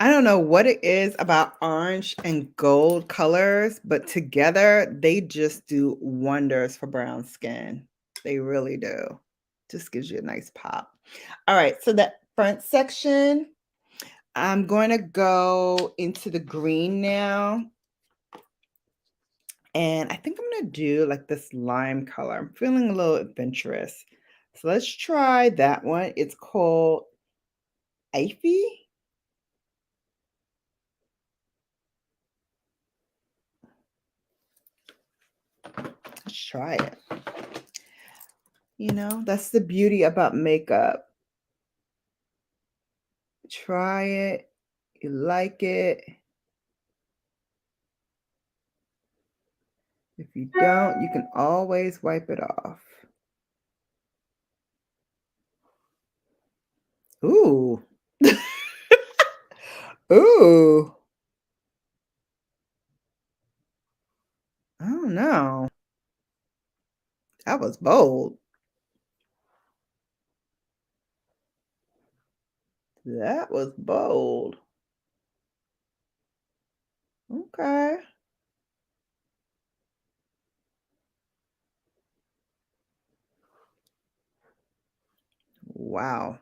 Speaker 1: I don't know what it is about orange and gold colors, but together they just do wonders for brown skin. They really do. Just gives you a nice pop. All right, so that front section, I'm going to go into the green now. And I think I'm going to do like this lime color. I'm feeling a little adventurous. So let's try that one. It's called Ivy. Let's try it. You know, that's the beauty about makeup. Try it. You like it. If you don't, you can always wipe it off. Ooh. Ooh. I don't know. That was bold. That was bold. Okay. Wow.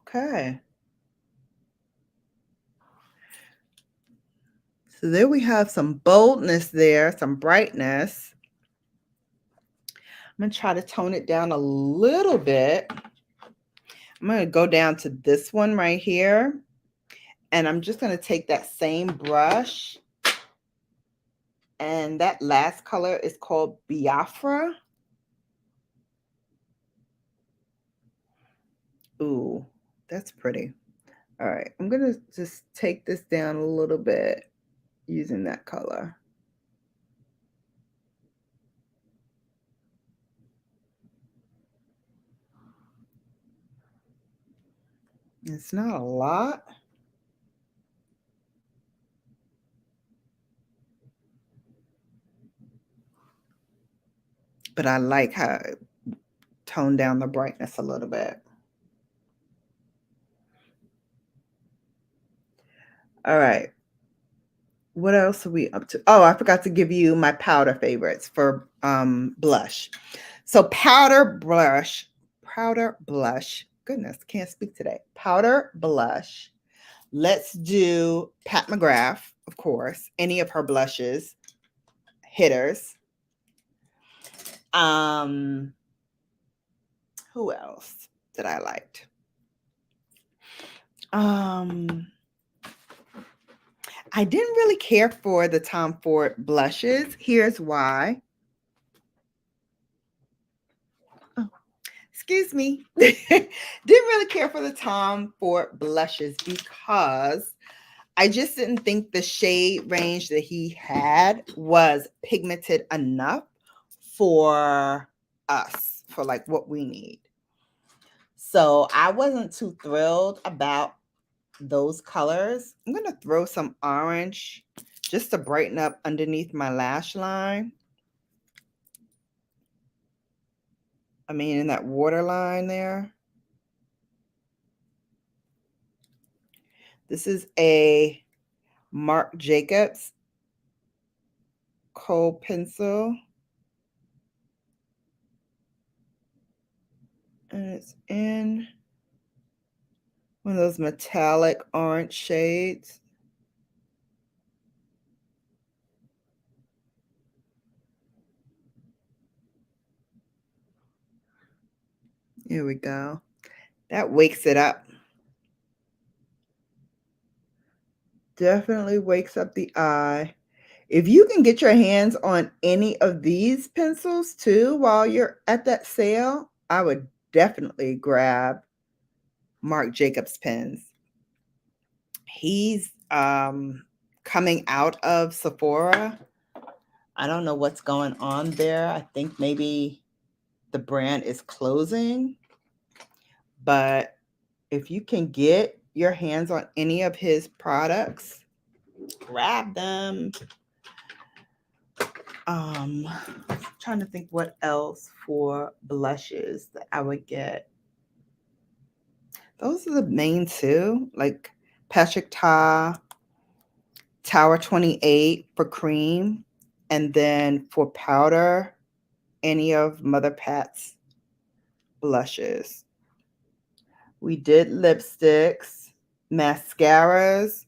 Speaker 1: Okay. So there we have some boldness there, some brightness. I'm going to try to tone it down a little bit. I'm going to go down to this one right here. And I'm just going to take that same brush. And that last color is called Biafra. Ooh, that's pretty. All right, I'm going to just take this down a little bit using that color. It's not a lot. But I like how it toned down the brightness a little bit. All right. What else are we up to? Oh, I forgot to give you my powder favorites for blush. So powder blush, goodness, can't speak today. Powder blush. Let's do Pat McGrath, of course, any of her blushes, hitters. Who else that I liked? I didn't really care for the Tom Ford blushes. Here's why. Oh, excuse me. Didn't really care for the Tom Ford blushes because I just didn't think the shade range that he had was pigmented enough for us, for like what we need. So I wasn't too thrilled about those colors. I'm going to throw some orange just to brighten up underneath my lash line. I mean, in that waterline there. This is a Marc Jacobs Kohl pencil. And it's in one of those metallic orange shades. Here we go. That wakes it up. Definitely wakes up the eye. If you can get your hands on any of these pencils too while you're at that sale, I would definitely grab Marc Jacobs pens. He's coming out of Sephora. I don't know what's going on there. I think maybe the brand is closing. But if you can get your hands on any of his products, Grab them. Trying to think what else for blushes that I would get. Those are the main two, like Patrick Ta, Tower 28 for cream, and then for powder, any of Mother Pat's blushes. We did lipsticks, mascaras,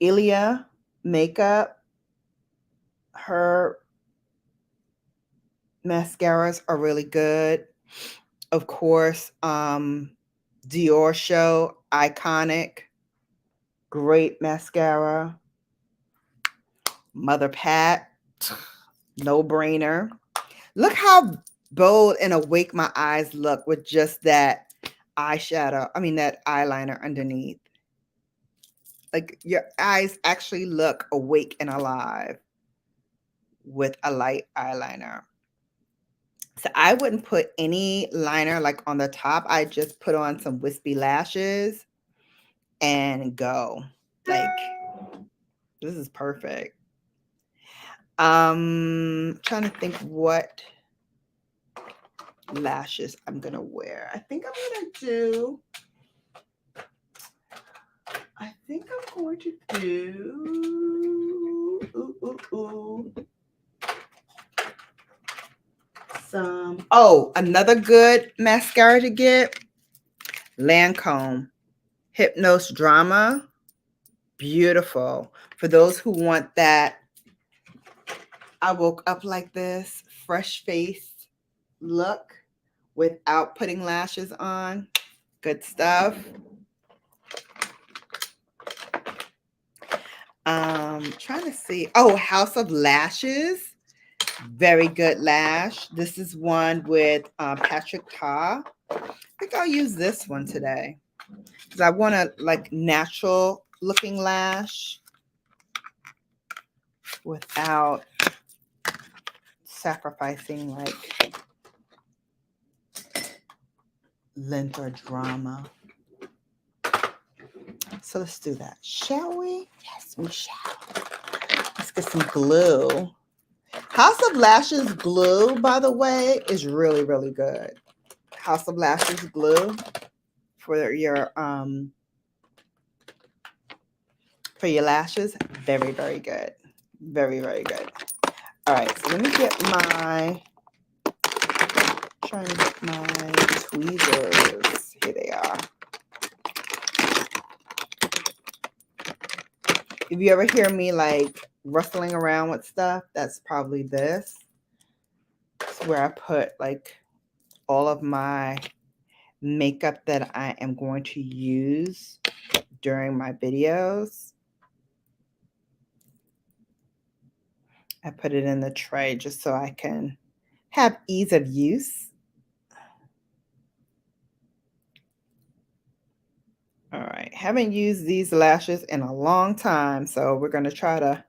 Speaker 1: Ilia makeup. Her mascaras are really good. Of course, Dior Show, iconic, great mascara. Mother Pat, no brainer. Look how bold and awake my eyes look with just that eyeshadow. I mean, that eyeliner underneath. Like your eyes actually look awake and alive with a light eyeliner. So I wouldn't put any liner like on the top. I just put on some wispy lashes and go. Like, this is perfect. Trying to think what lashes I'm gonna wear. I think I'm going to do some, another good mascara to get, Lancome Hypnose Drama. Beautiful. For those who want that, I woke up like this, fresh faced look without putting lashes on. Good stuff. Trying to see. Oh, House of Lashes. Very good lash. This is one with Patrick Ta. I think I'll use this one today because I want a like natural looking lash without sacrificing like length or drama. So let's do that, shall we? Yes, we shall. Let's get some glue. House of Lashes glue, by the way, is really, really good. House of Lashes glue for your lashes, very, very good. Very, very good. All right, so let me get trying to get my tweezers. Here they are. If you ever hear me like rustling around with stuff, that's probably this. It's where I put like all of my makeup that I am going to use during my videos. I put it in the tray just so I can have ease of use. All right, haven't used these lashes in a long time, so we're going to try to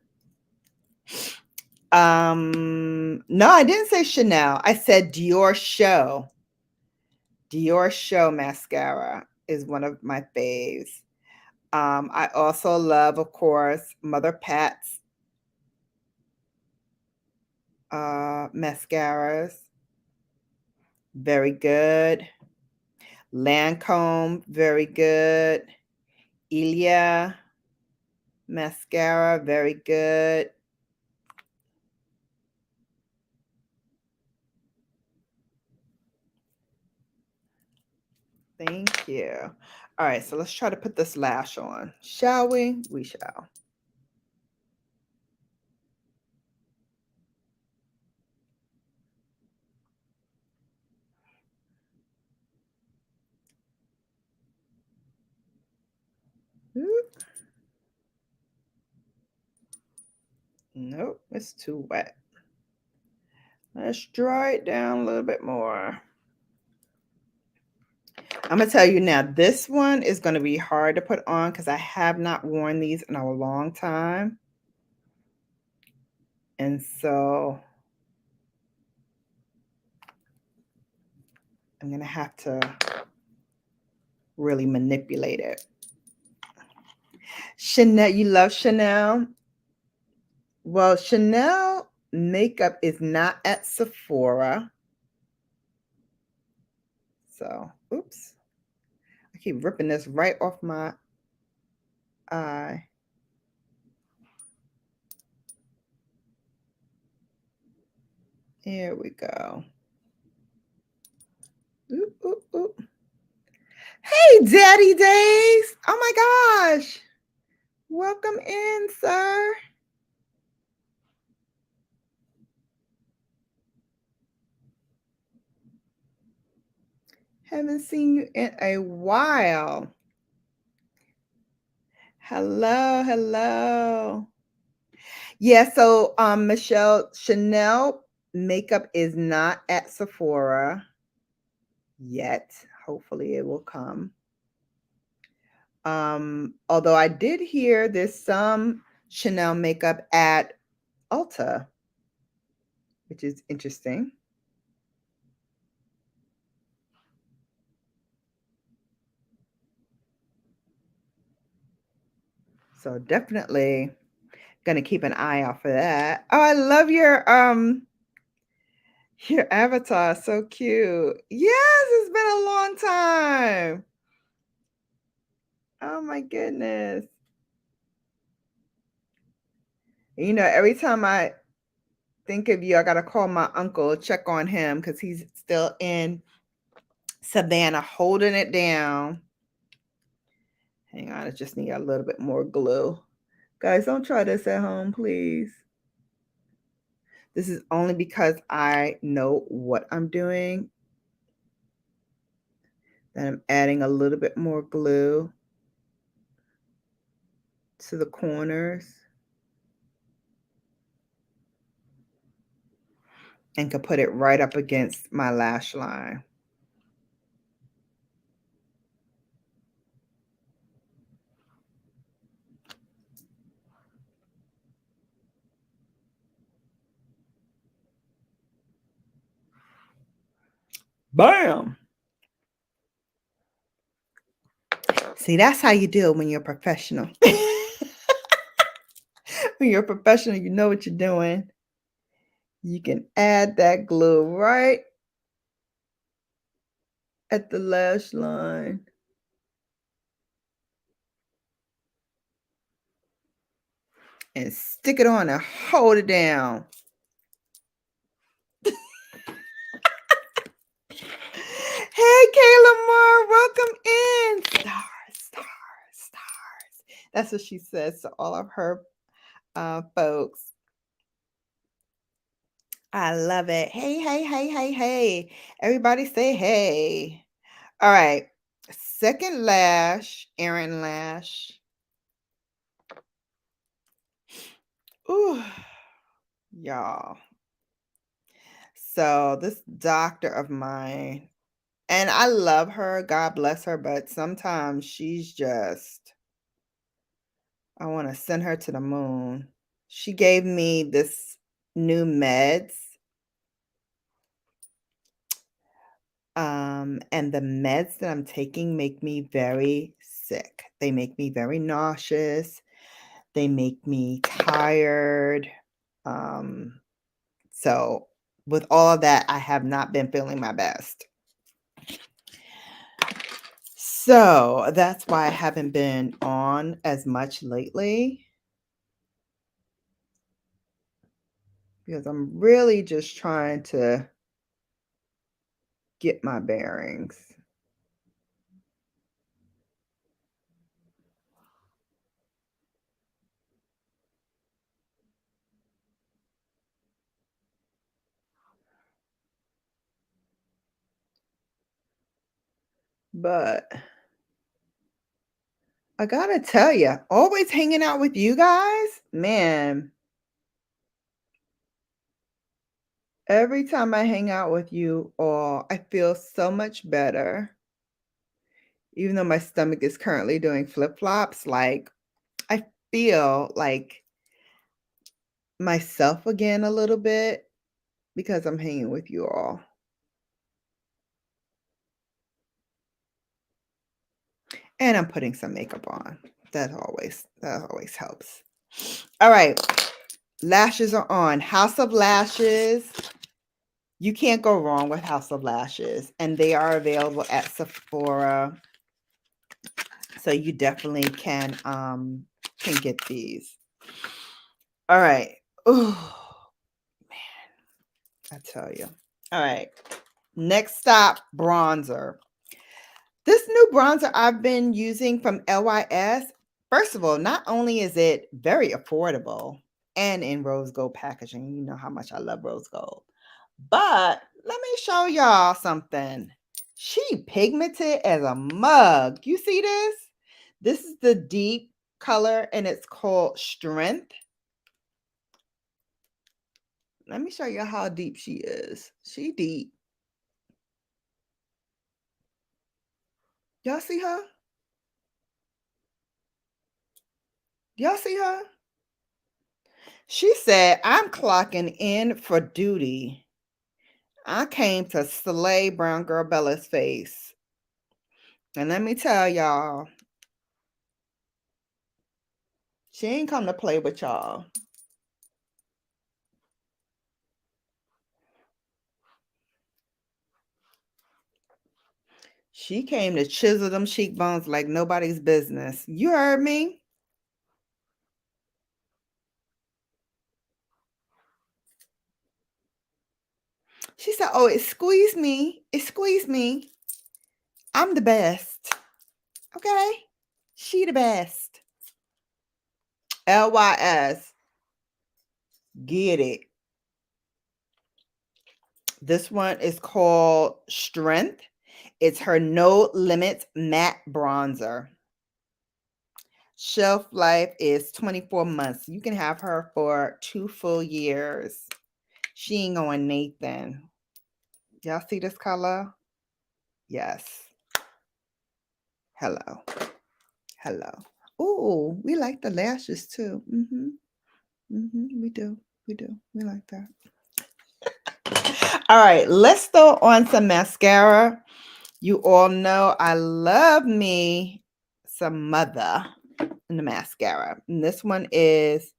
Speaker 1: no, I didn't say Chanel. I said Dior Show. Dior Show mascara is one of my faves. I also love, of course, Mother Pat's mascaras. Very good. Lancome, very good. Ilia mascara, very good. Thank you. All right, so let's try to put this lash on. Shall we? We shall. Nope, it's too wet. Let's dry it down a little bit more. I'm going to tell you now, this one is going to be hard to put on because I have not worn these in a long time. And so I'm going to have to really manipulate it. Chanel, you love Chanel? Well, Chanel makeup is not at Sephora. So, oops. I keep ripping this right off my eye. Here we go. Oop, oop, oop. Hey, Daddy Days. Oh my gosh. Welcome in, sir. Haven't seen you in a while. Hello, hello. Yeah, so Michelle, Chanel makeup is not at Sephora yet. Hopefully it will come. Although I did hear there's some Chanel makeup at Ulta, which is interesting. So definitely gonna keep an eye out for that. Oh, I love your avatar. So cute. Yes, it's been a long time. Oh my goodness. You know, every time I think of you, I gotta call my uncle, check on him because he's still in Savannah holding it down. Hang on, I just need a little bit more glue. Guys, don't try this at home, please. This is only because I know what I'm doing. Then I'm adding a little bit more glue to the corners. And can put it right up against my lash line. Bam! See, that's how you do it when you're a professional. When you're a professional, you know what you're doing. You can add that glue right at the lash line. And stick it on and hold it down. Hey, Kayla Moore, welcome in. Stars, stars, stars. That's what she says to all of her folks. I love it. Hey, hey, hey, hey, hey. Everybody say hey. All right. Second lash, Aaron lash. Ooh, y'all. So this doctor of mine, and I love her, God bless her, but sometimes she's just, I want to send her to the moon. She gave me this new meds. And the meds that I'm taking make me very sick. They make me very nauseous. They make me tired. So with all of that, I have not been feeling my best. So that's why I haven't been on as much lately. Because I'm really just trying to get my bearings. But I gotta tell you, always hanging out with you guys, man. Every time I hang out with you all, I feel so much better. Even though my stomach is currently doing flip-flops, like I feel like myself again a little bit because I'm hanging with you all. And I'm putting some makeup on. That always helps. All right. Lashes are on. House of Lashes. You can't go wrong with House of Lashes. And they are available at Sephora. So you definitely can get these. All right. Oh, man. I tell you. All right. Next stop, bronzer. This new bronzer I've been using from LYS, first of all, not only is it very affordable and in rose gold packaging, you know how much I love rose gold, but let me show y'all something. She pigmented as a mug. You see this? This is the deep color and it's called Strength. Let me show you how deep she is. She deep. Y'all see her? Y'all see her? She said, I'm clocking in for duty. I came to slay Brown Girl Bella's face. And let me tell y'all, she ain't come to play with y'all. She came to chisel them cheekbones like nobody's business. You heard me? She said, oh, it squeezed me. It squeezed me. I'm the best. Okay? She the best. LYS. Get it. This one is called Strength. It's her No Limits Matte Bronzer. Shelf life is 24 months. You can have her for 2 full years. She ain't going Nathan. Y'all see this color? Yes. Hello. Hello. Ooh, we like the lashes too. We do. We do. We like that. All right, let's throw on some mascara. You all know I love me some Mother in the mascara. And this one is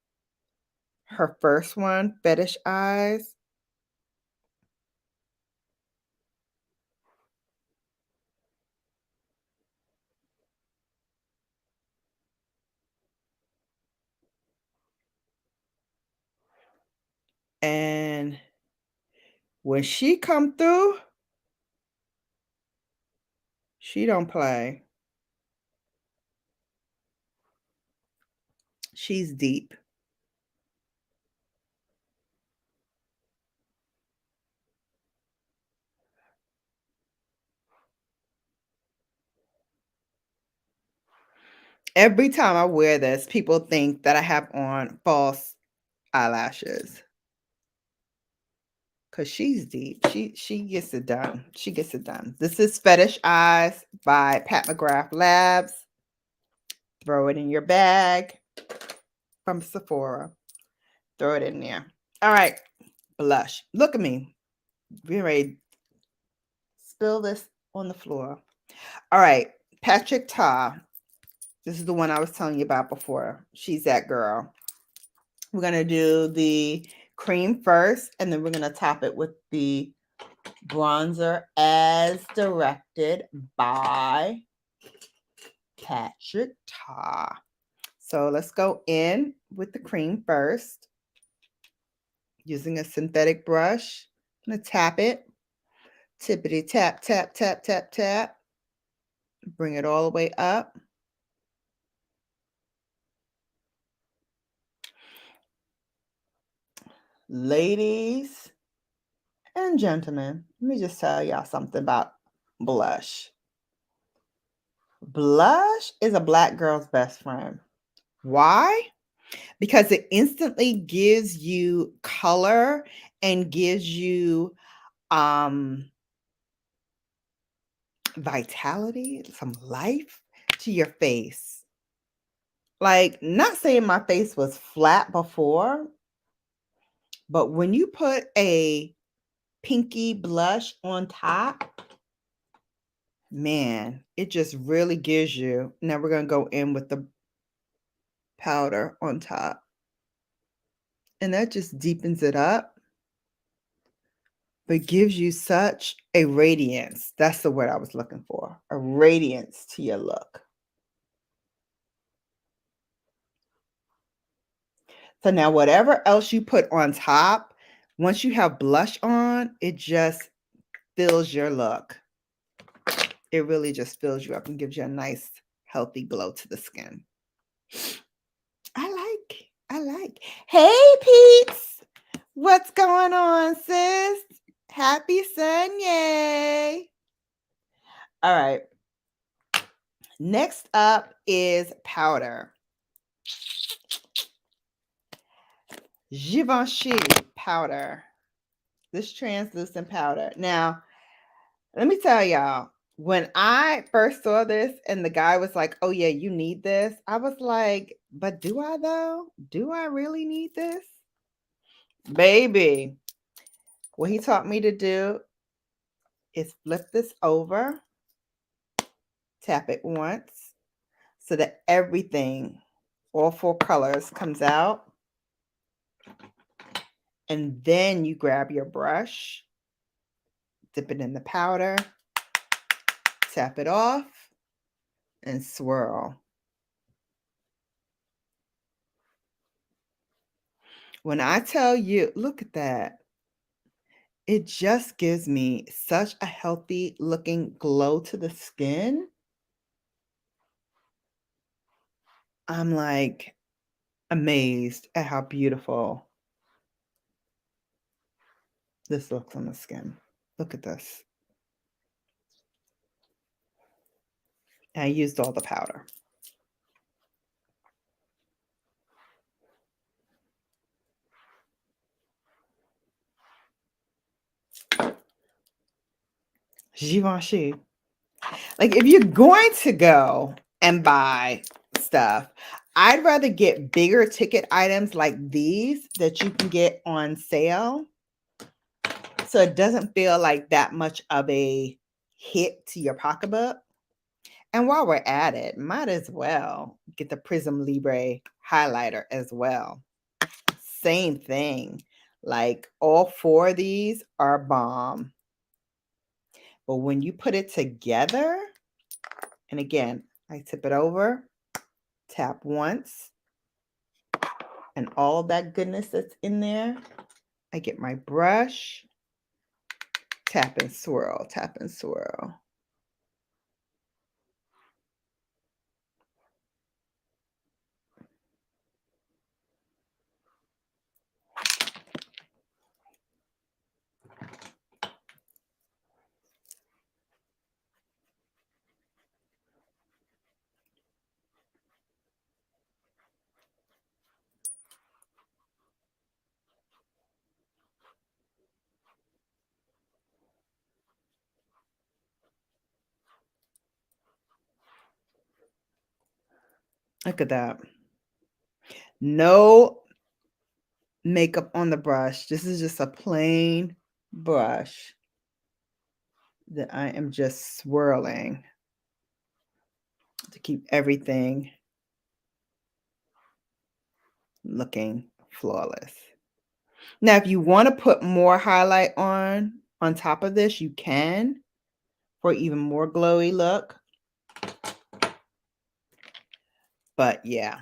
Speaker 1: her first one, Fetish Eyes. And when she come through, she don't play. She's deep. Every time I wear this, people think that I have on false eyelashes. Cause she's deep. She gets it done. She gets it done. This is Fetish Eyes by Pat McGrath Labs. Throw it in your bag from Sephora. Throw it in there. All right. Blush. Look at me. We're ready to spill this on the floor. All right. Patrick Ta. This is the one I was telling you about before. She's that girl. We're going to do the cream first, and then we're going to top it with the bronzer as directed by Patrick Ta. So let's go in with the cream first. Using a synthetic brush. I'm going to tap it. Tippity tap, tap, tap, tap, tap. Bring it all the way up. Ladies and gentlemen, let me just tell y'all something about blush. Blush is a Black girl's best friend. Why? Because it instantly gives you color and gives you vitality, some life to your face. Like, not saying my face was flat before, but when you put a pinky blush on top, man, it just really gives you. Now we're going to go in with the powder on top. And that just deepens it up, but gives you such a radiance. That's the word I was looking for. A radiance to your look. So now whatever else you put on top, once you have blush on, it just fills your look. It really just fills you up and gives you a nice, healthy glow to the skin. I like. Hey, Pete's. What's going on, sis? Happy Sunday. All right. Next up is powder. Givenchy powder. This translucent powder. Now, let me tell y'all, when I first saw this and the guy was like, oh yeah, you need this, I was like, but do I though? Do I really need this? Baby, what he taught me to do is flip this over, tap it once so that everything, all 4 colors comes out. And then you grab your brush, dip it in the powder, tap it off, and swirl. When I tell you, look at that. It just gives me such a healthy looking glow to the skin. I'm like amazed at how beautiful this looks on the skin. Look at this. I used all the powder. Givenchy. Like if you're going to go and buy stuff, I'd rather get bigger ticket items like these that you can get on sale. So it doesn't feel like that much of a hit to your pocketbook. And while we're at it, might as well get the Prism Libre highlighter as well. Same thing. Like all 4 of these are bomb. But when you put it together, and again, I tip it over, tap once, and all that goodness that's in there, I get my brush, tap and swirl, tap and swirl. Look at that. No makeup on the brush. This is just a plain brush that I am just swirling to keep everything looking flawless. Now, if you want to put more highlight on top of this, you can for even more glowy look. But yeah,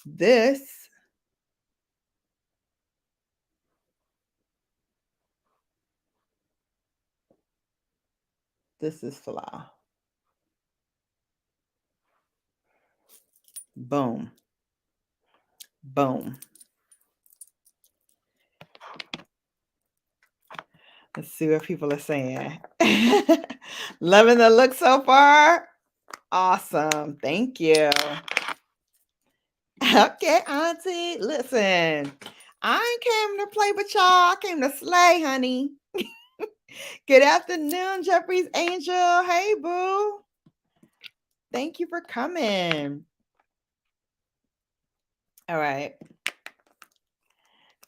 Speaker 1: this is fly. Boom. Boom. Let's see what people are saying. Loving the look so far. Awesome. Thank you. Okay, Auntie. Listen, I ain't came to play with y'all. I came to slay, honey. Good afternoon, Jeffrey's Angel. Hey, boo. Thank you for coming. All right.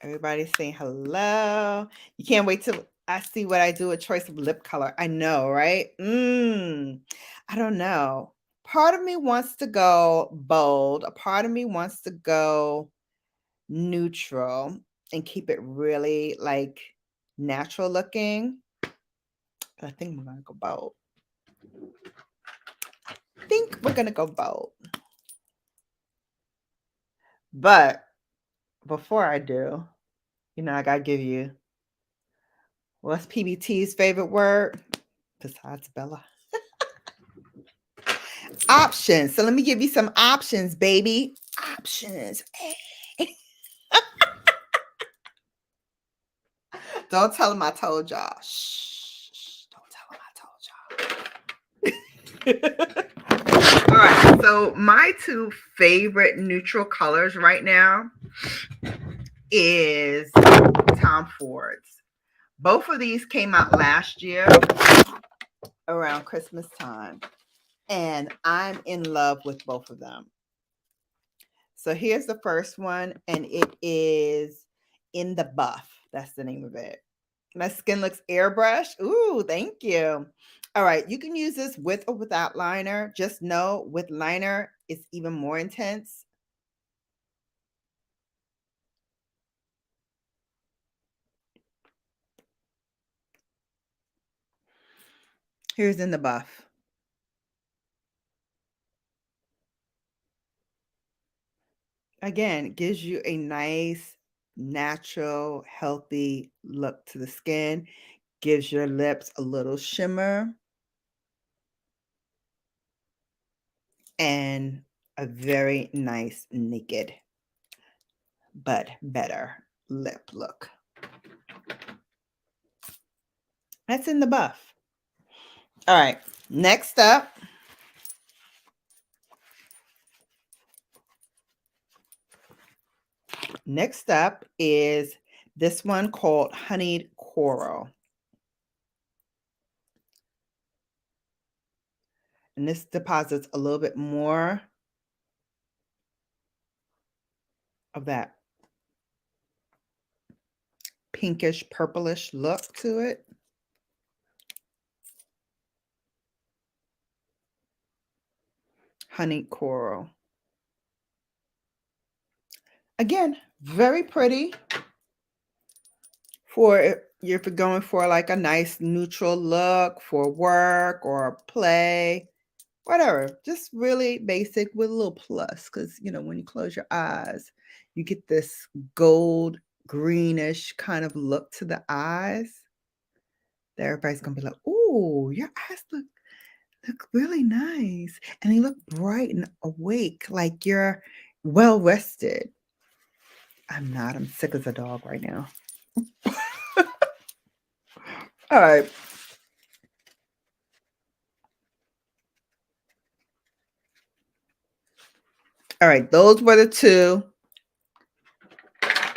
Speaker 1: Everybody's saying hello. You can't wait till I see what I do with choice of lip color. I know, right? I don't know. part of me wants to go bold. A part of me wants to go neutral and keep it really like natural looking. But I think we're gonna go bold. I think we're gonna go bold. But before I do, I gotta give you, what's PBT's favorite word besides Bella? Options. So let me give you some options, baby. Options. Don't tell them I told y'all. Shh. Don't tell them I told y'all. All right. So my two favorite neutral colors right now is Tom Ford's. Both of these came out last year around Christmas time. And I'm in love with both of them. So here's the first one, and it is In the Buff. That's the name of it. My skin looks airbrushed. Ooh, thank you. All right, you can use this with or without liner. Just know with liner, it's even more intense. Here's In the Buff. Again, it gives you a nice, natural, healthy look to the skin. Gives your lips a little shimmer. And a very nice naked, but better lip look. That's In the Buff. All right, next up. Next up is this one called Honeyed Coral. And this deposits a little bit more of that pinkish, purplish look to it. Honeyed Coral. Again, very pretty for if you're going for like a nice neutral look for work or play. Whatever, just really basic with a little plus, because when you close your eyes, you get this gold greenish kind of look to the eyes. That everybody's gonna be like, "Ooh, your eyes look really nice, and they look bright and awake, like you're well rested." I'm not. I'm sick as a dog right now. All right. All right, those were the two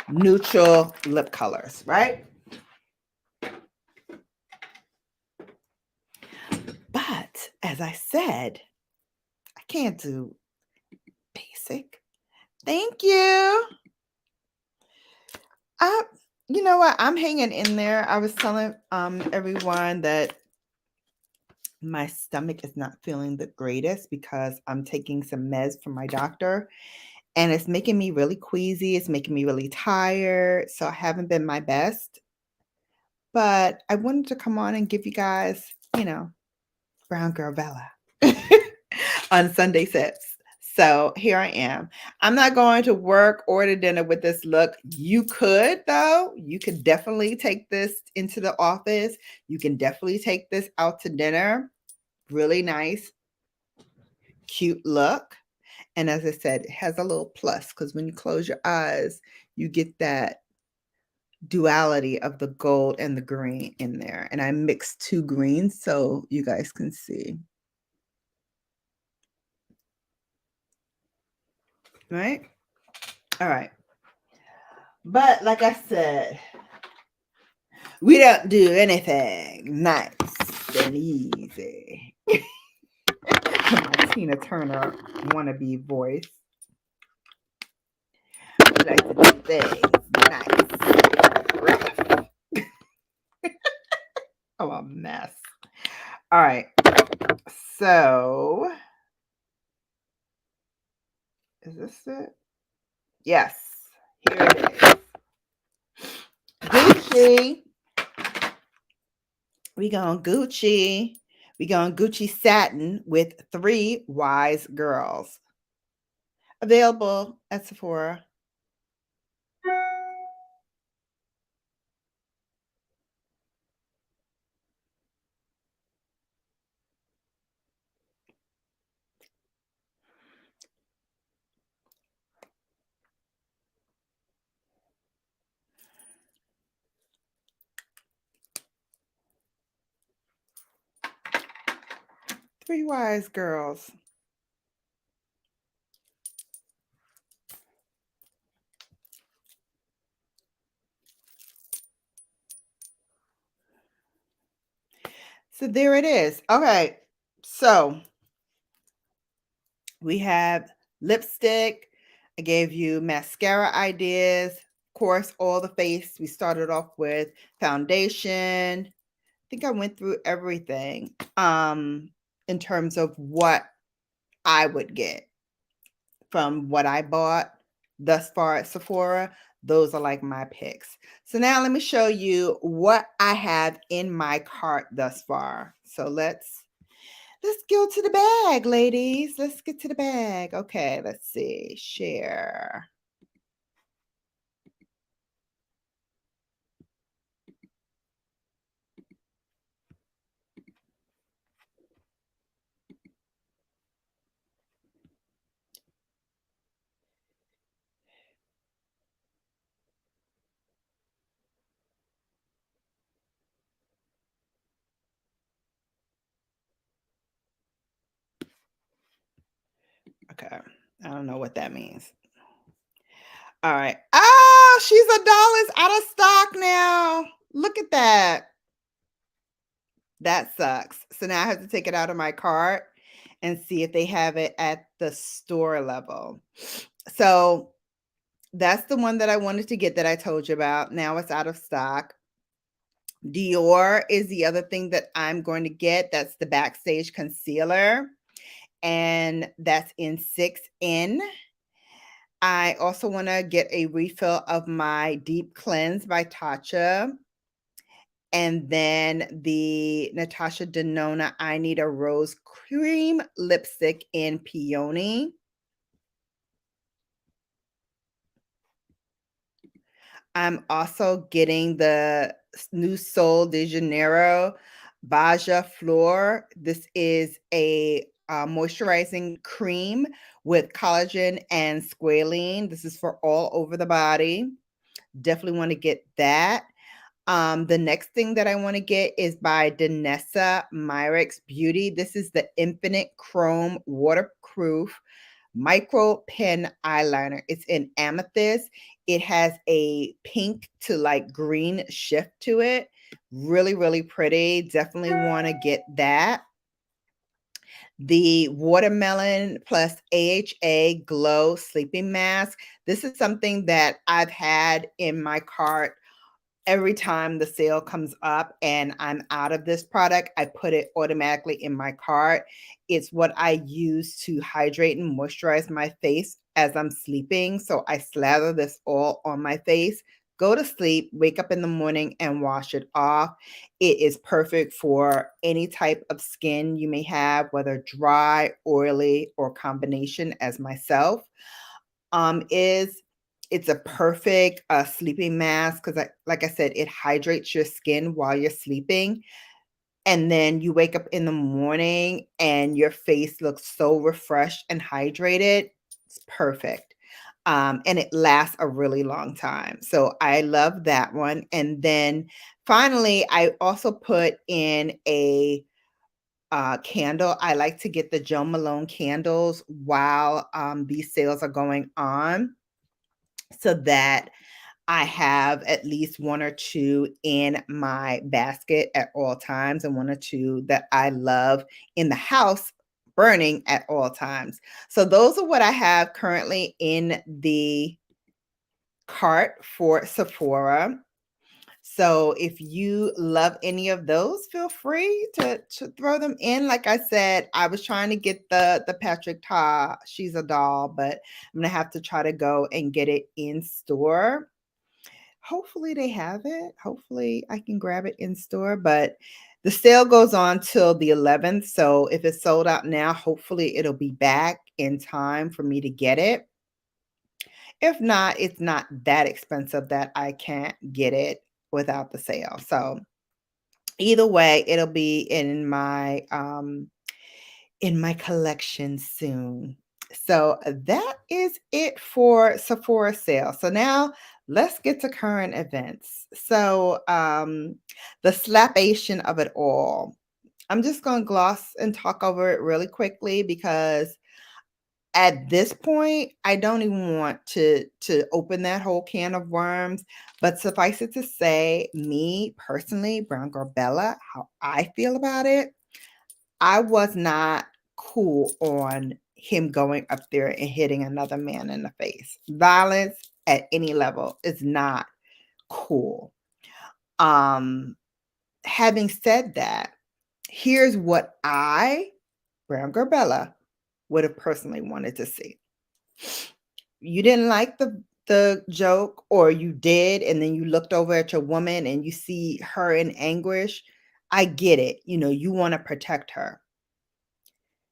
Speaker 1: neutral lip colors, right? But as I said, I can't do basic. Thank you. You know what? I'm hanging in there. I was telling everyone that my stomach is not feeling the greatest because I'm taking some meds from my doctor, and it's making me really queasy. It's making me really tired. So I haven't been my best. But I wanted to come on and give you guys, Brown Girl Bella on Sunday Sips. So here I am. I'm not going to work or to dinner with this look. You could, though. You could definitely take this into the office. You can definitely take this out to dinner. Really nice, cute look. And as I said, it has a little plus because when you close your eyes, you get that duality of the gold and the green in there. And I mixed two greens so you guys can see. Right? All right. But like I said, we don't do anything nice and easy. My Tina Turner wannabe voice. We like to do things nice. Rough. Oh, a mess. All right. So Is this it? Yes. Here it is. Gucci. We going Gucci. We going Gucci satin with 3 wise girls. Available at Sephora. Three wise girls. So there it is. Okay. So we have lipstick. I gave you mascara ideas. Of course, all the face. We started off with foundation. I think I went through everything in terms of what I would get from what I bought thus far at Sephora. Those are like my picks. So now let me show you what I have in my cart thus far. So let's go to the bag, ladies. Let's get to the bag. Okay, let's see. Share. Okay, I don't know what that means. All right. Oh, she's $1 out of stock now. Look at that. That sucks. So now I have to take it out of my cart and see if they have it at the store level. So that's the one that I wanted to get that I told you about. Now it's out of stock. Dior is the other thing that I'm going to get. That's the Backstage Concealer. And that's in 6N. I also want to get a refill of my Deep Cleanse by Tatcha. And then the Natasha Denona I Need a Rose Cream Lipstick in Peony. I'm also getting the new Sol de Janeiro Baja Flor. This is a moisturizing cream with collagen and squalene. This is for all over the body. Definitely want to get that. The next thing that I want to get is by Danessa Myricks Beauty. This is the Infinite Chrome Waterproof Micro Pen Eyeliner. It's in amethyst. It has a pink to like green shift to it. Really, really pretty. Definitely want to get that. The Watermelon plus AHA Glow Sleeping Mask. This is something that I've had in my cart every time the sale comes up and I'm out of this product. I put it automatically in my cart. It's what I use to hydrate and moisturize my face as I'm sleeping. So I slather this all on my face, go to sleep, wake up in the morning and wash it off. It is perfect for any type of skin you may have, whether dry, oily, or combination as myself. It's a perfect sleeping mask because, like I said, it hydrates your skin while you're sleeping. And then you wake up in the morning and your face looks so refreshed and hydrated. It's perfect. And it lasts a really long time. So I love that one. And then finally, I also put in a candle. I like to get the Jo Malone candles while these sales are going on, so that I have at least 1 or 2 in my basket at all times and 1 or 2 that I love in the house burning at all times. So those are what I have currently in the cart for Sephora. So if you love any of those, feel free to throw them in. Like I said, I was trying to get the Patrick Ta, She's a Doll, but I'm gonna have to try to go and get it in store. Hopefully they have it. Hopefully I can grab it in store, but the sale goes on till the 11th. So if it's sold out now, hopefully it'll be back in time for me to get it. If not, it's not that expensive that I can't get it without the sale. So either way, it'll be in my collection soon. So that is it for Sephora sale. So now let's get to current events. So the slapation of it all. I'm just going to gloss and talk over it really quickly because at this point, I don't even want to open that whole can of worms. But suffice it to say, me personally, Brown Girl Bella, how I feel about it, I was not cool on him going up there and hitting another man in the face. Violence at any level is not cool. Having said that, here's what I, Brown Girl Bella, would have personally wanted to see. You didn't like the joke, or you did, and then you looked over at your woman and you see her in anguish. I get it. You want to protect her.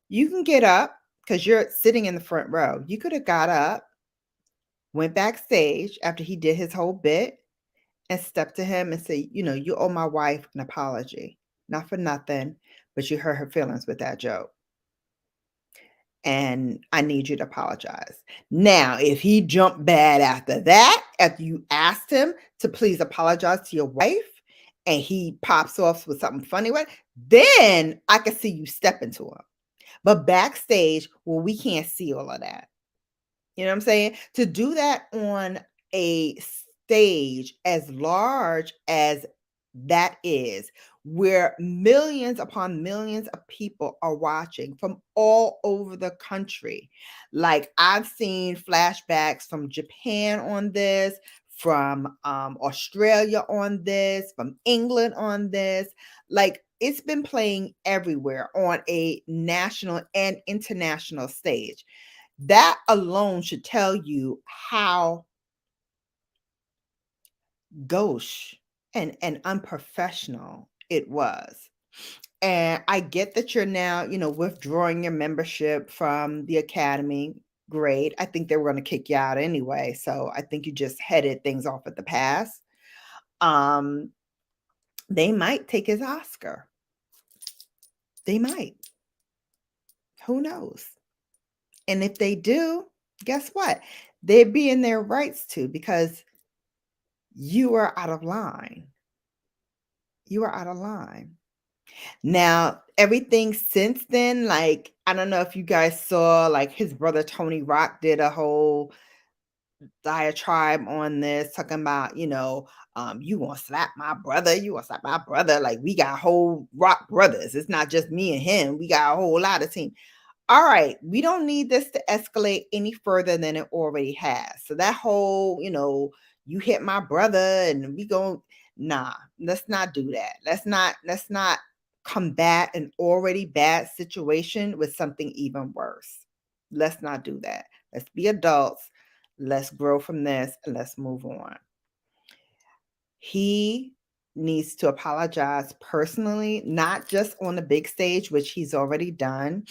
Speaker 1: You can get up because you're sitting in the front row. You could have got up, went backstage after he did his whole bit, and stepped to him and say, you owe my wife an apology. Not for nothing, but you hurt her feelings with that joke. And I need you to apologize. Now, if he jumped bad after that, after you asked him to please apologize to your wife, and he pops off with something funny, then I can see you stepping to him. But backstage, well, we can't see all of that. You know what I'm saying? To do that on a stage as large as that is, where millions upon millions of people are watching from all over the country. Like, I've seen flashbacks from Japan on this, from Australia on this, from England on this. Like, it's been playing everywhere on a national and international stage. That alone should tell you how gauche and unprofessional it was. And I get that you're now, withdrawing your membership from the academy. Great. I think they were going to kick you out anyway. So I think you just headed things off at the pass. They might take his Oscar. They might. Who knows? And if they do, guess what? They'd be in their rights to, because you are out of line. You are out of line. Now, everything since then, like, I don't know if you guys saw, like, his brother Tony Rock did a whole diatribe on this, talking about, you want to slap my brother, you want to slap my brother. Like, we got whole rock brothers. It's not just me and him. We got a whole lot of team. All right, we don't need this to escalate any further than it already has. So that whole, you hit my brother and let's not do that. Let's not combat an already bad situation with something even worse. Let's not do that. Let's be adults. Let's grow from this and let's move on. He needs to apologize personally, not just on the big stage, which he's already done.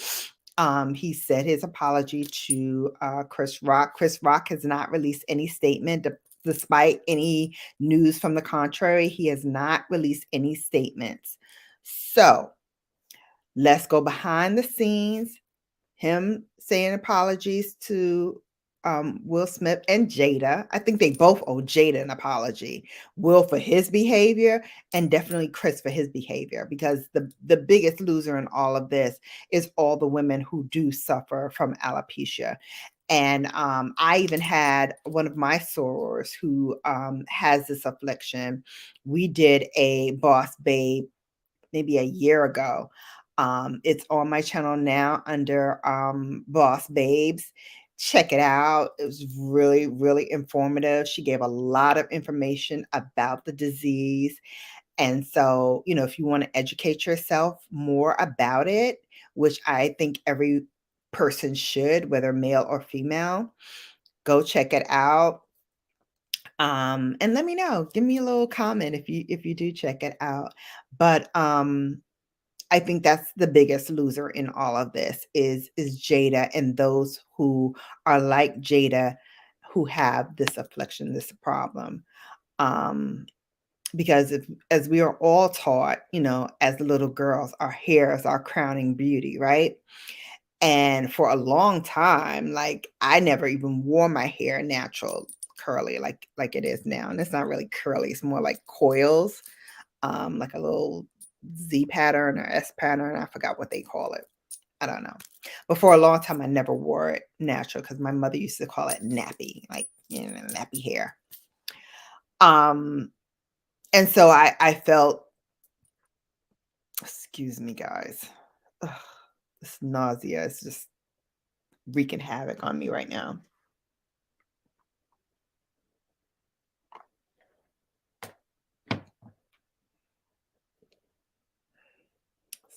Speaker 1: He said his apology to Chris Rock. Chris Rock has not released any statement, despite any news from the contrary. He has not released any statements. So let's go behind the scenes. Him saying apologies to Will Smith and Jada. I think they both owe Jada an apology. Will for his behavior, and definitely Chris for his behavior, because the biggest loser in all of this is all the women who do suffer from alopecia. And I even had one of my sorors who has this affliction. We did a Boss Babe maybe a year ago. It's on my channel now under Boss Babes. Check it out. It was really, really informative. She gave a lot of information about the disease. And so, if you want to educate yourself more about it, which I think every person should, whether male or female, go check it out. And let me know. Give me a little comment if you do check it out. But I think that's the biggest loser in all of this is Jada and those who are like Jada who have this affliction, this problem. Um, because as we are all taught, as little girls, our hair is our crowning beauty, right? And for a long time, like I never even wore my hair natural curly like it is now. And it's not really curly, it's more like coils, like a little Z pattern or S pattern. I forgot what they call it. I don't know. But for a long time, I never wore it natural because my mother used to call it nappy, like nappy hair. Um, and so I felt, excuse me, guys. Ugh, this nausea is just wreaking havoc on me right now.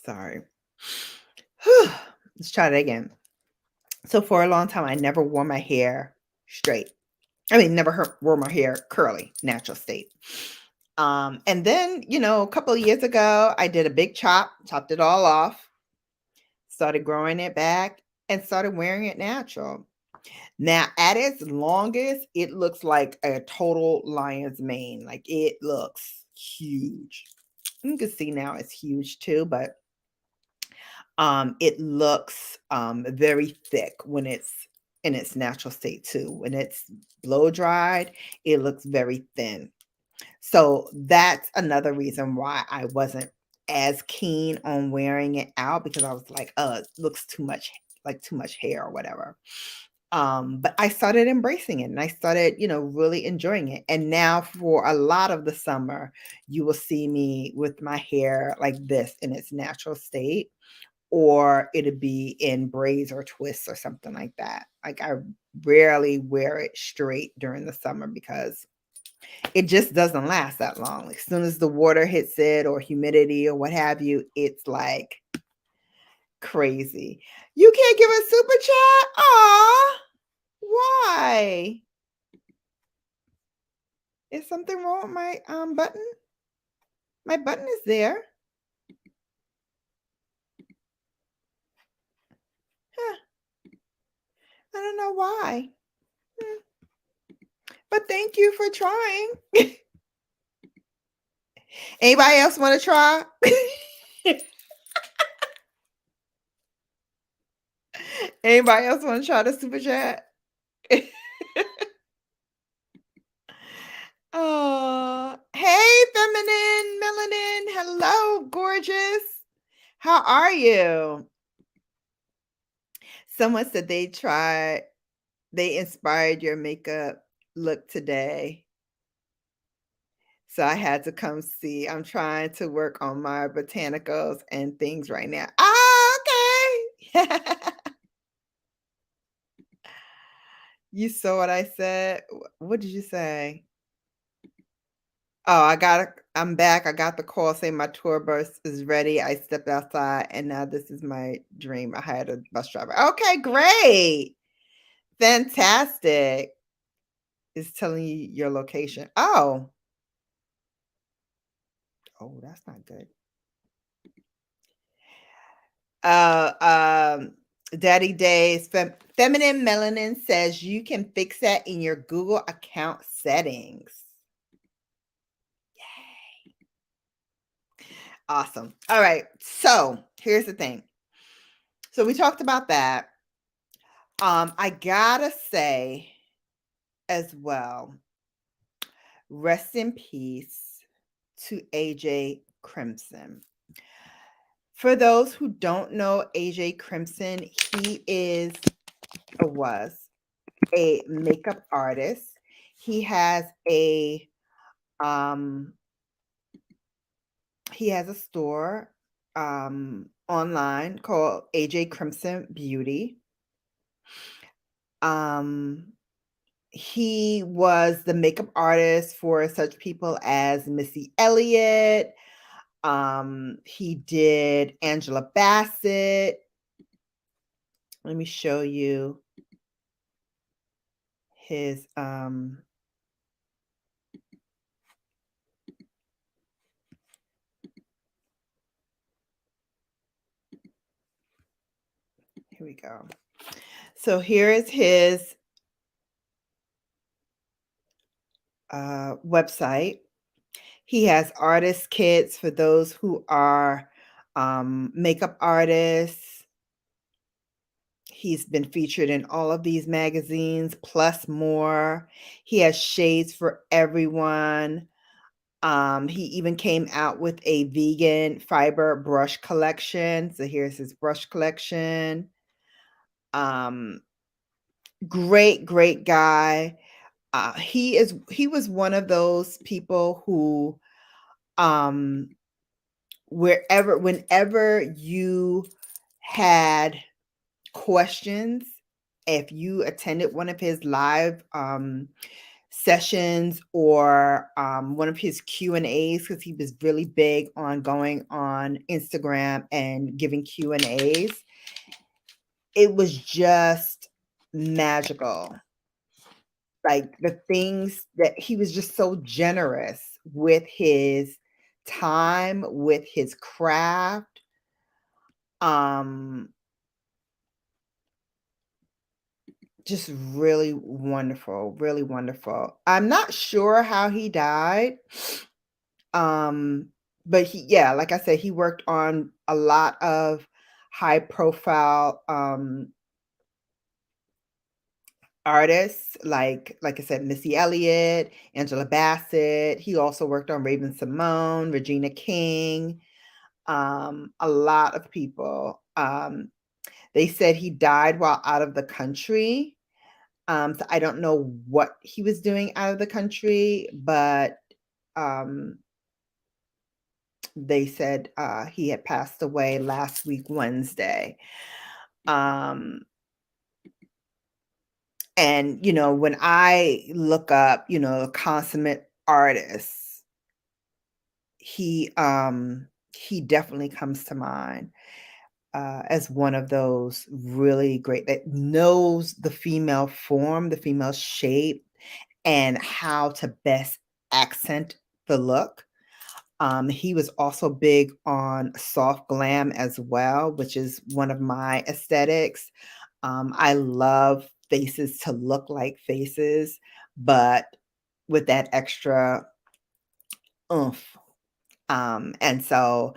Speaker 1: Sorry. Let's try it again. So for a long time, I never wore my hair straight. I mean, never wore my hair curly, natural state. And then, a couple of years ago, I did a big chopped it all off, started growing it back, and started wearing it natural. Now, at its longest, it looks like a total lion's mane. Like it looks huge. You can see now it's huge too, but it looks very thick when it's in its natural state too. When it's blow dried, it looks very thin. So that's another reason why I wasn't as keen on wearing it out because I was like, it looks too much like too much hair or whatever. But I started embracing it and I started, really enjoying it. And now for a lot of the summer, you will see me with my hair like this in its natural state, or it'd be in braids or twists or something like that. Like I rarely wear it straight during the summer because it just doesn't last that long. Like, as soon as the water hits it or humidity or what have you, it's like crazy. You can't give a super chat? Aw, why? Is something wrong with my button? My button is there. Huh, I don't know why. Hmm, but thank you for trying. Anybody else want to try? Anybody else want to try the super chat? Oh, hey, feminine, melanin. Hello, gorgeous. How are you? Someone said they inspired your makeup look today. So I had to come see. I'm trying to work on my botanicals and things right now. Oh, okay. You saw what I said? What did you say? Oh, I'm back. I got the call saying my tour bus is ready. I stepped outside and now this is my dream. I hired a bus driver. Okay, great. Fantastic. It's telling you your location. Oh, that's not good. Uh, um, Daddy Days Feminine Melanin says you can fix that in your Google account settings. Awesome. All right. So here's the thing. So we talked about that. I gotta say as well, rest in peace to AJ Crimson. For those who don't know AJ Crimson, he is or was a makeup artist. He has um a store online called AJ Crimson Beauty. Um, he was the makeup artist for such people as Missy Elliott. He did Angela Bassett. Let me show you his here we go. So here is his website. He has artist kits for those who are makeup artists. He's been featured in all of these magazines, plus more. He has shades for everyone. He even came out with a vegan fiber brush collection. So here's his brush collection. Um, great guy. He was one of those people who whenever you had questions, if you attended one of his live sessions or one of his Q&As, because he was really big on going on Instagram and giving Q&As, it was just magical. Like the things that he was just so generous with his time, with his craft. Um, just really wonderful, really wonderful. I'm not sure how he died. But yeah, like I said, he worked on a lot of high profile artists like I said, Missy Elliott, Angela Bassett. He also worked on Raven Simone, Regina King, a lot of people. They said he died while out of the country. So I don't know what he was doing out of the country, but um, they said he had passed away last week, Wednesday. Um, and when I look up, consummate artists, he definitely comes to mind as one of those really great that knows the female form, the female shape, and how to best accent the look. He was also big on soft glam as well, which is one of my aesthetics. I love faces to look like faces, but with that extra oomph. And so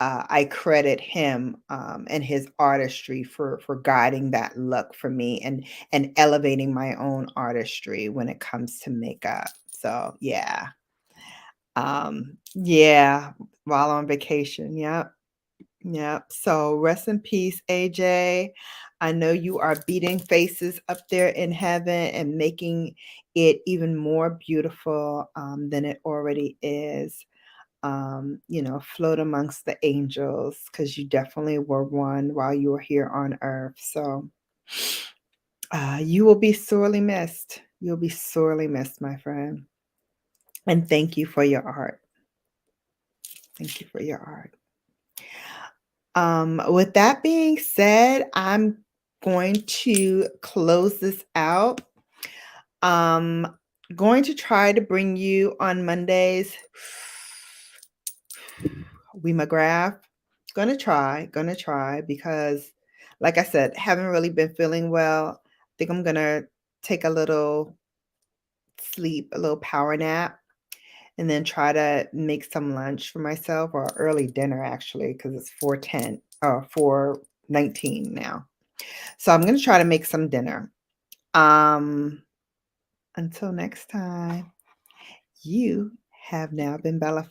Speaker 1: I credit him and his artistry for guiding that look for me and elevating my own artistry when it comes to makeup. So yeah. Yeah, while on vacation. Yep. Yep. So rest in peace, AJ. I know you are beating faces up there in heaven and making it even more beautiful than it already is. Float amongst the angels because you definitely were one while you were here on earth. So you will be sorely missed. You'll be sorely missed, my friend. And thank you for your art. Thank you for your art. With that being said, I'm going to close this out. Um, going to try to bring you on Mondays. We McGrath. Gonna try because, like I said, haven't really been feeling well. I think I'm gonna take a little sleep, a little power nap, and then try to make some lunch for myself or early dinner actually, because it's 4:10 or 4:19 now. So I'm gonna try to make some dinner. Um, until next time, you have now been bellified.